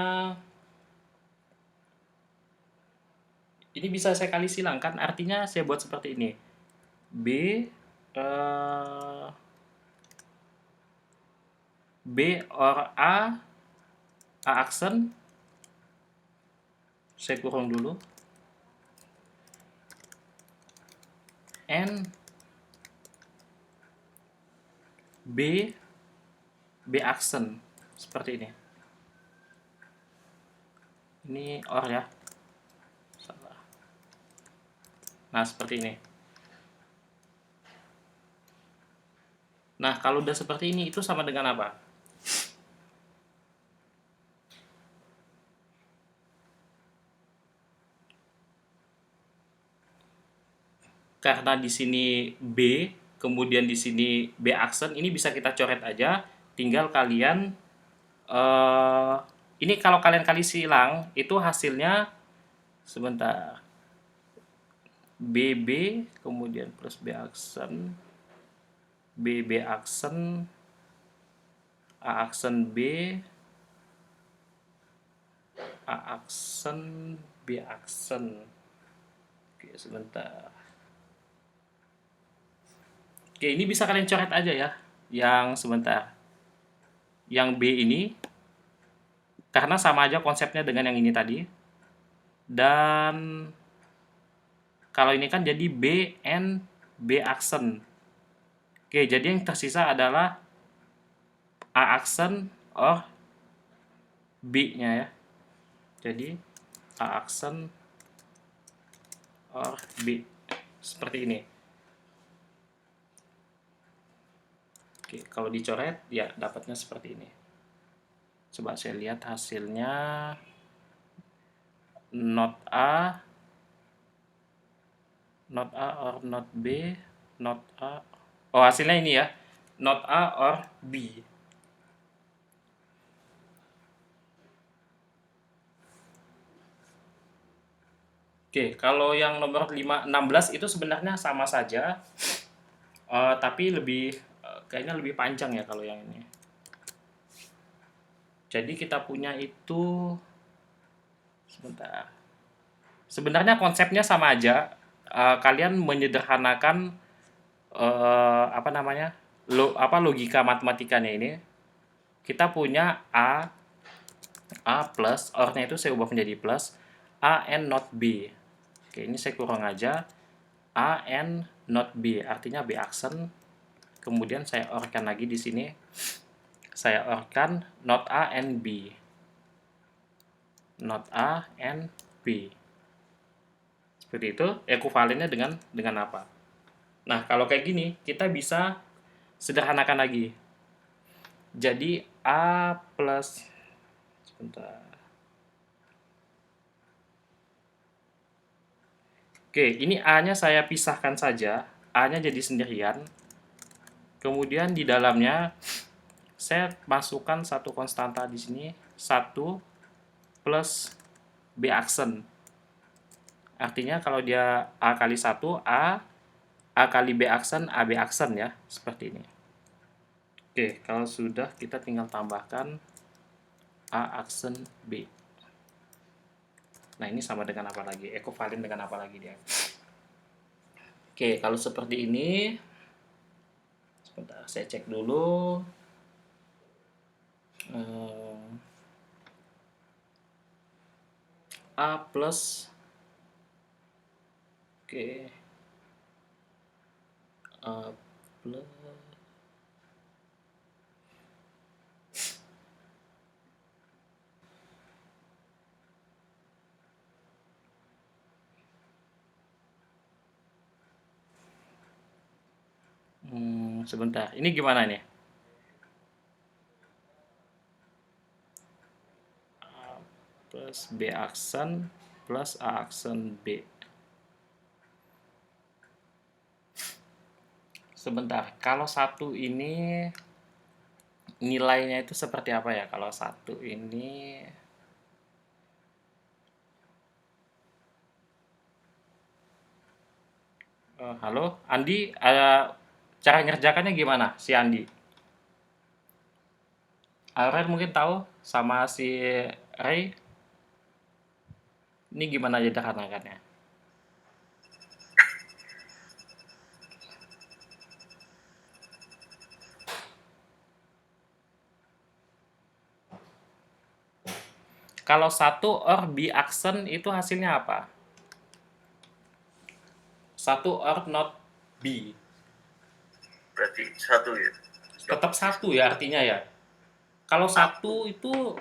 ini bisa saya kali silang kan, artinya saya buat seperti ini. B or A aksen, saya kurung dulu, N B aksen seperti ini. Ini or ya. Salah. Nah, seperti ini. Nah, kalau udah seperti ini itu sama dengan apa? Karena di sini B, kemudian di sini B aksen, ini bisa kita coret aja. Tinggal kalian ini kalau kalian kali silang itu hasilnya sebentar. BB kemudian plus B aksen, BB aksen, A aksen B, A aksen, B aksen. Oke, sebentar. Oke, ini bisa kalian coret aja ya. Yang sebentar. Yang B ini karena sama aja konsepnya dengan yang ini tadi. Dan kalau ini kan jadi B and B aksen. Oke, jadi yang tersisa adalah A aksen or B-nya ya. Jadi A aksen or B. Seperti ini. Oke, kalau dicoret ya dapatnya seperti ini. Coba saya lihat hasilnya. Not A or not B, not A. Oh, hasilnya ini ya. not A or B. Oke, kalau yang nomor 16 itu sebenarnya sama saja, tapi kayaknya lebih panjang ya kalau yang ini. Jadi kita punya itu, sebentar. Sebenarnya konsepnya sama aja. Kalian menyederhanakan logika matematikanya ini. Kita punya A plus, or-nya itu saya ubah menjadi plus, A and not B. Oke, ini saya kurang aja. A and not B, artinya B aksen. Kemudian saya or-kan lagi di sini. Saya or-kan not A and B. Not A and B. Seperti itu, ekuivalennya dengan apa? Nah, kalau kayak gini, kita bisa sederhanakan lagi. Jadi A plus, sebentar. Oke, ini A-nya saya pisahkan saja. A-nya jadi sendirian. Kemudian di dalamnya saya masukkan satu konstanta di sini, 1 plus B aksen. Artinya kalau dia A kali 1, A kali B aksen, AB aksen ya, seperti ini. Oke, kalau sudah kita tinggal tambahkan A aksen B. Nah, ini sama dengan apa lagi? Ekivalen dengan apa lagi dia? Oke, kalau seperti ini, sebentar, saya cek dulu. A plus, oke, A plus, sebentar, ini gimana nih? A plus B aksen plus A aksen B. Sebentar, kalau satu ini nilainya itu seperti apa ya? Kalau satu ini, halo, Andi, cara ngerjakannya gimana si Andi? Alren mungkin tahu, sama si Ray, ini gimana aja sederhanakannya? Kalau satu or B aksen itu hasilnya apa? Satu or not B. Berarti 1 ya. Tetap satu ya artinya ya. Kalau satu itu,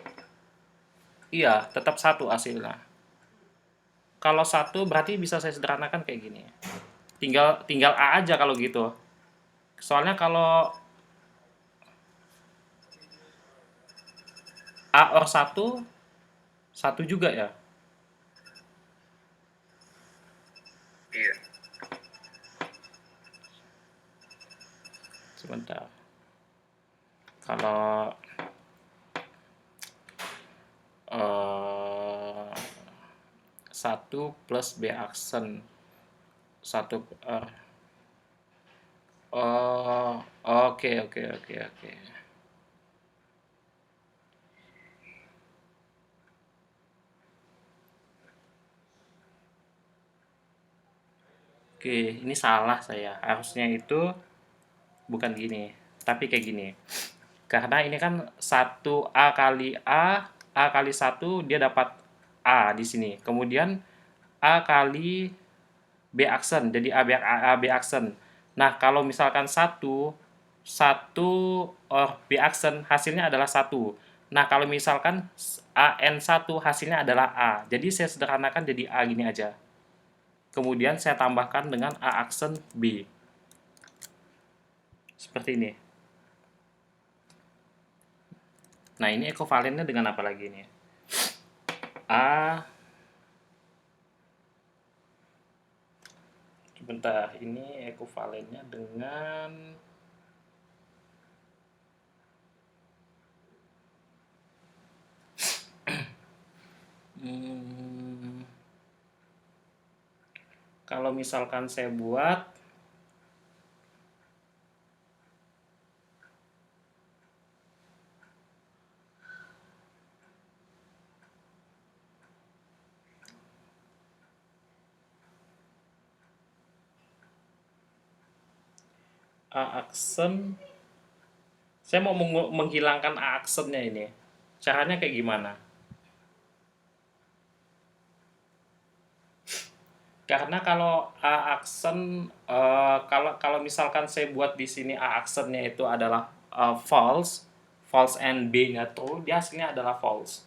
iya, tetap satu hasilnya. Kalau satu berarti bisa saya sederhanakan kayak gini. Tinggal A aja kalau gitu. Soalnya kalau A or satu, satu juga ya. Iya. Sebentar. Kalau 1 plus B aksen 1 oh, oke. Oke, ini salah saya. Harusnya itu bukan gini, tapi kayak gini. Karena ini kan 1A kali A kali 1 dia dapat A di sini. Kemudian A kali B aksen, jadi A B aksen. Nah, kalau misalkan 1 or B aksen hasilnya adalah 1. Nah, kalau misalkan AN1 hasilnya adalah A. Jadi saya sederhanakan jadi A gini aja. Kemudian saya tambahkan dengan A aksen B. Seperti ini. Nah, ini ekuivalennya dengan apa lagi nih? A, sebentar, ini ekuivalennya dengan Hmm, kalau misalkan saya buat A aksen, saya mau menghilangkan A aksennya ini. Caranya kayak gimana? Karena kalau A aksen, kalau kalau misalkan saya buat di sini A aksennya itu adalah false, false and B-nya true, dia hasilnya adalah false.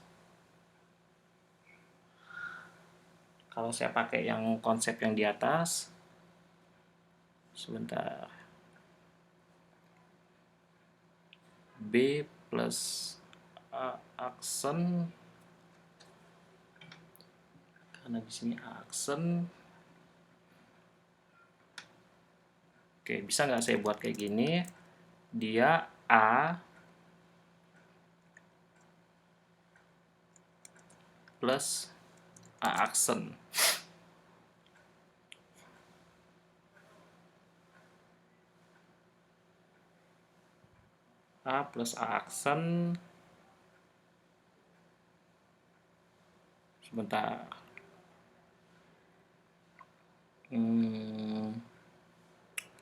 Kalau saya pakai yang konsep yang di atas, sebentar, B plus A aksen, karena di sini A aksen. Oke, bisa nggak saya buat kayak gini? Dia A plus A aksen. A plus A aksen. Sebentar.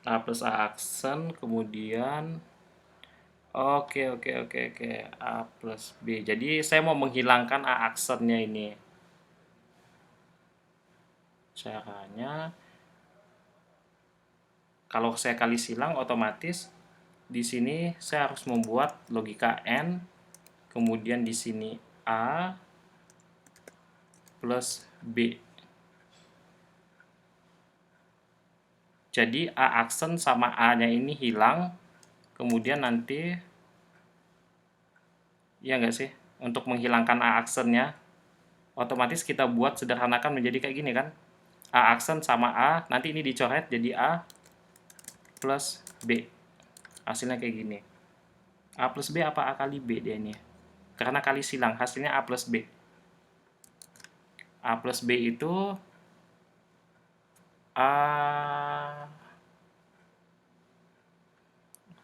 A plus A aksen, kemudian oke, A plus B. Jadi saya mau menghilangkan A aksennya ini. Caranya, kalau saya kali silang otomatis di sini saya harus membuat logika N, kemudian di sini A plus B. Jadi A aksen sama A-nya ini hilang, kemudian nanti, ya nggak sih, untuk menghilangkan A aksennya, otomatis kita buat sederhanakan menjadi kayak gini kan. A aksen sama A, nanti ini dicoret jadi A plus B. Hasilnya kayak gini. A plus B apa A kali B dia ini? Karena kali silang, hasilnya A plus B. A plus B itu A...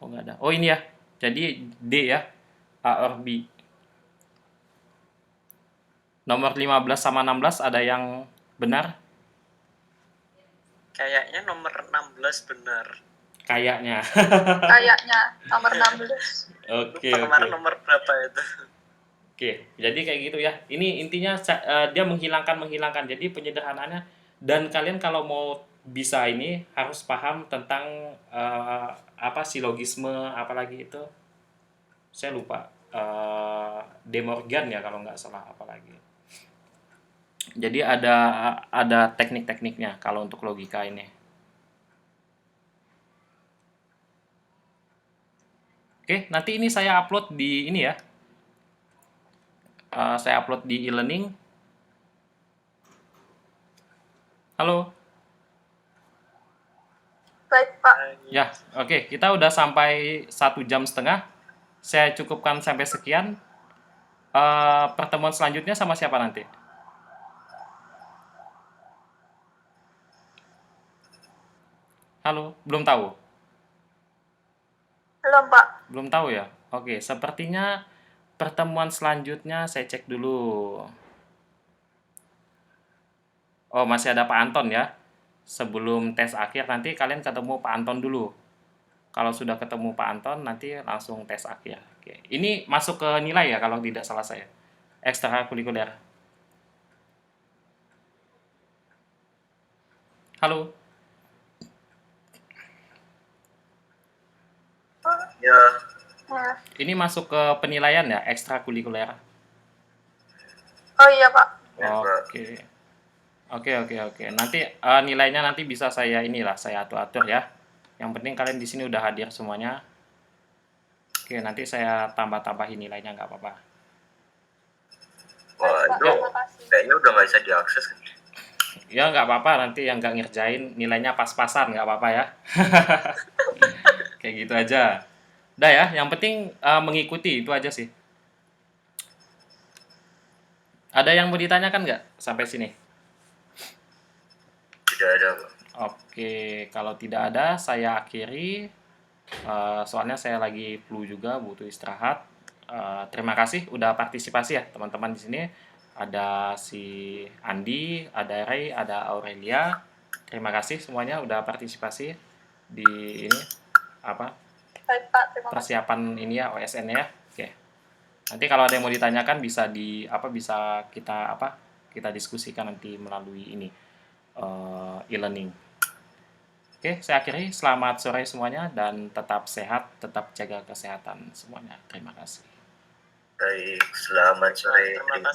Oh nggak ada. Oh ini ya. Jadi D ya. A or B. Nomor 15 sama 16 ada yang benar? Kayaknya nomor 16 benar. Kayaknya. Kayaknya nomor 16. Oke. Kemarin nomor berapa itu? Oke, jadi kayak gitu ya. Ini intinya dia menghilangkan. Jadi penyederhanaannya, dan kalian kalau mau bisa ini harus paham tentang apa silogisme, apalagi itu. Saya lupa. De Morgan ya kalau nggak salah, apalagi. Jadi ada teknik-tekniknya kalau untuk logika ini. Oke, nanti ini saya upload di ini ya. Saya upload di e-learning. Halo. Baik, Pak. Ya, oke. Kita udah sampai 1,5 jam. Saya cukupkan sampai sekian. Pertemuan selanjutnya sama siapa nanti? Halo, belum tahu? Belum, Pak. Belum tahu ya? Oke, sepertinya pertemuan selanjutnya saya cek dulu. Oh, masih ada Pak Anton ya. Sebelum tes akhir nanti kalian ketemu Pak Anton dulu. Kalau sudah ketemu Pak Anton nanti langsung tes akhir. Oke. Ini masuk ke nilai ya kalau tidak salah saya. Ekstrakurikuler. Halo. Ya, Ya. Ini masuk ke penilaian ya, ekstrakurikuler. Oh iya, Pak. ya, Pak. Oke. Nanti nilainya nanti bisa saya atur-atur ya. Yang penting kalian di sini udah hadir semuanya. Oke, nanti saya tambah-tambahin nilainya, nggak apa-apa. Wah, Pak, itu terima kasih. kayaknya udah nggak bisa diakses kan? Ya nggak apa-apa, nanti yang nggak ngerjain nilainya pas-pasan, nggak apa-apa ya. Kayak gitu aja. Udah ya, yang penting mengikuti itu aja sih. Ada yang mau ditanyakan nggak sampai sini? Tidak ada, Pak. Oke, kalau tidak ada, saya akhiri. Soalnya saya lagi flu juga, butuh istirahat. Terima kasih udah partisipasi ya teman-teman di sini. Ada si Andi, ada Ray, ada Aurelia. Terima kasih semuanya udah partisipasi di ini apa Baik Pak, terima kasih. persiapan ini ya OSN ya. Oke. Nanti kalau ada yang mau ditanyakan bisa bisa kita diskusikan nanti melalui ini e-learning. Oke, saya akhiri. Selamat sore semuanya dan tetap sehat, tetap jaga kesehatan semuanya. Terima kasih. Baik, selamat sore. Terima kasih.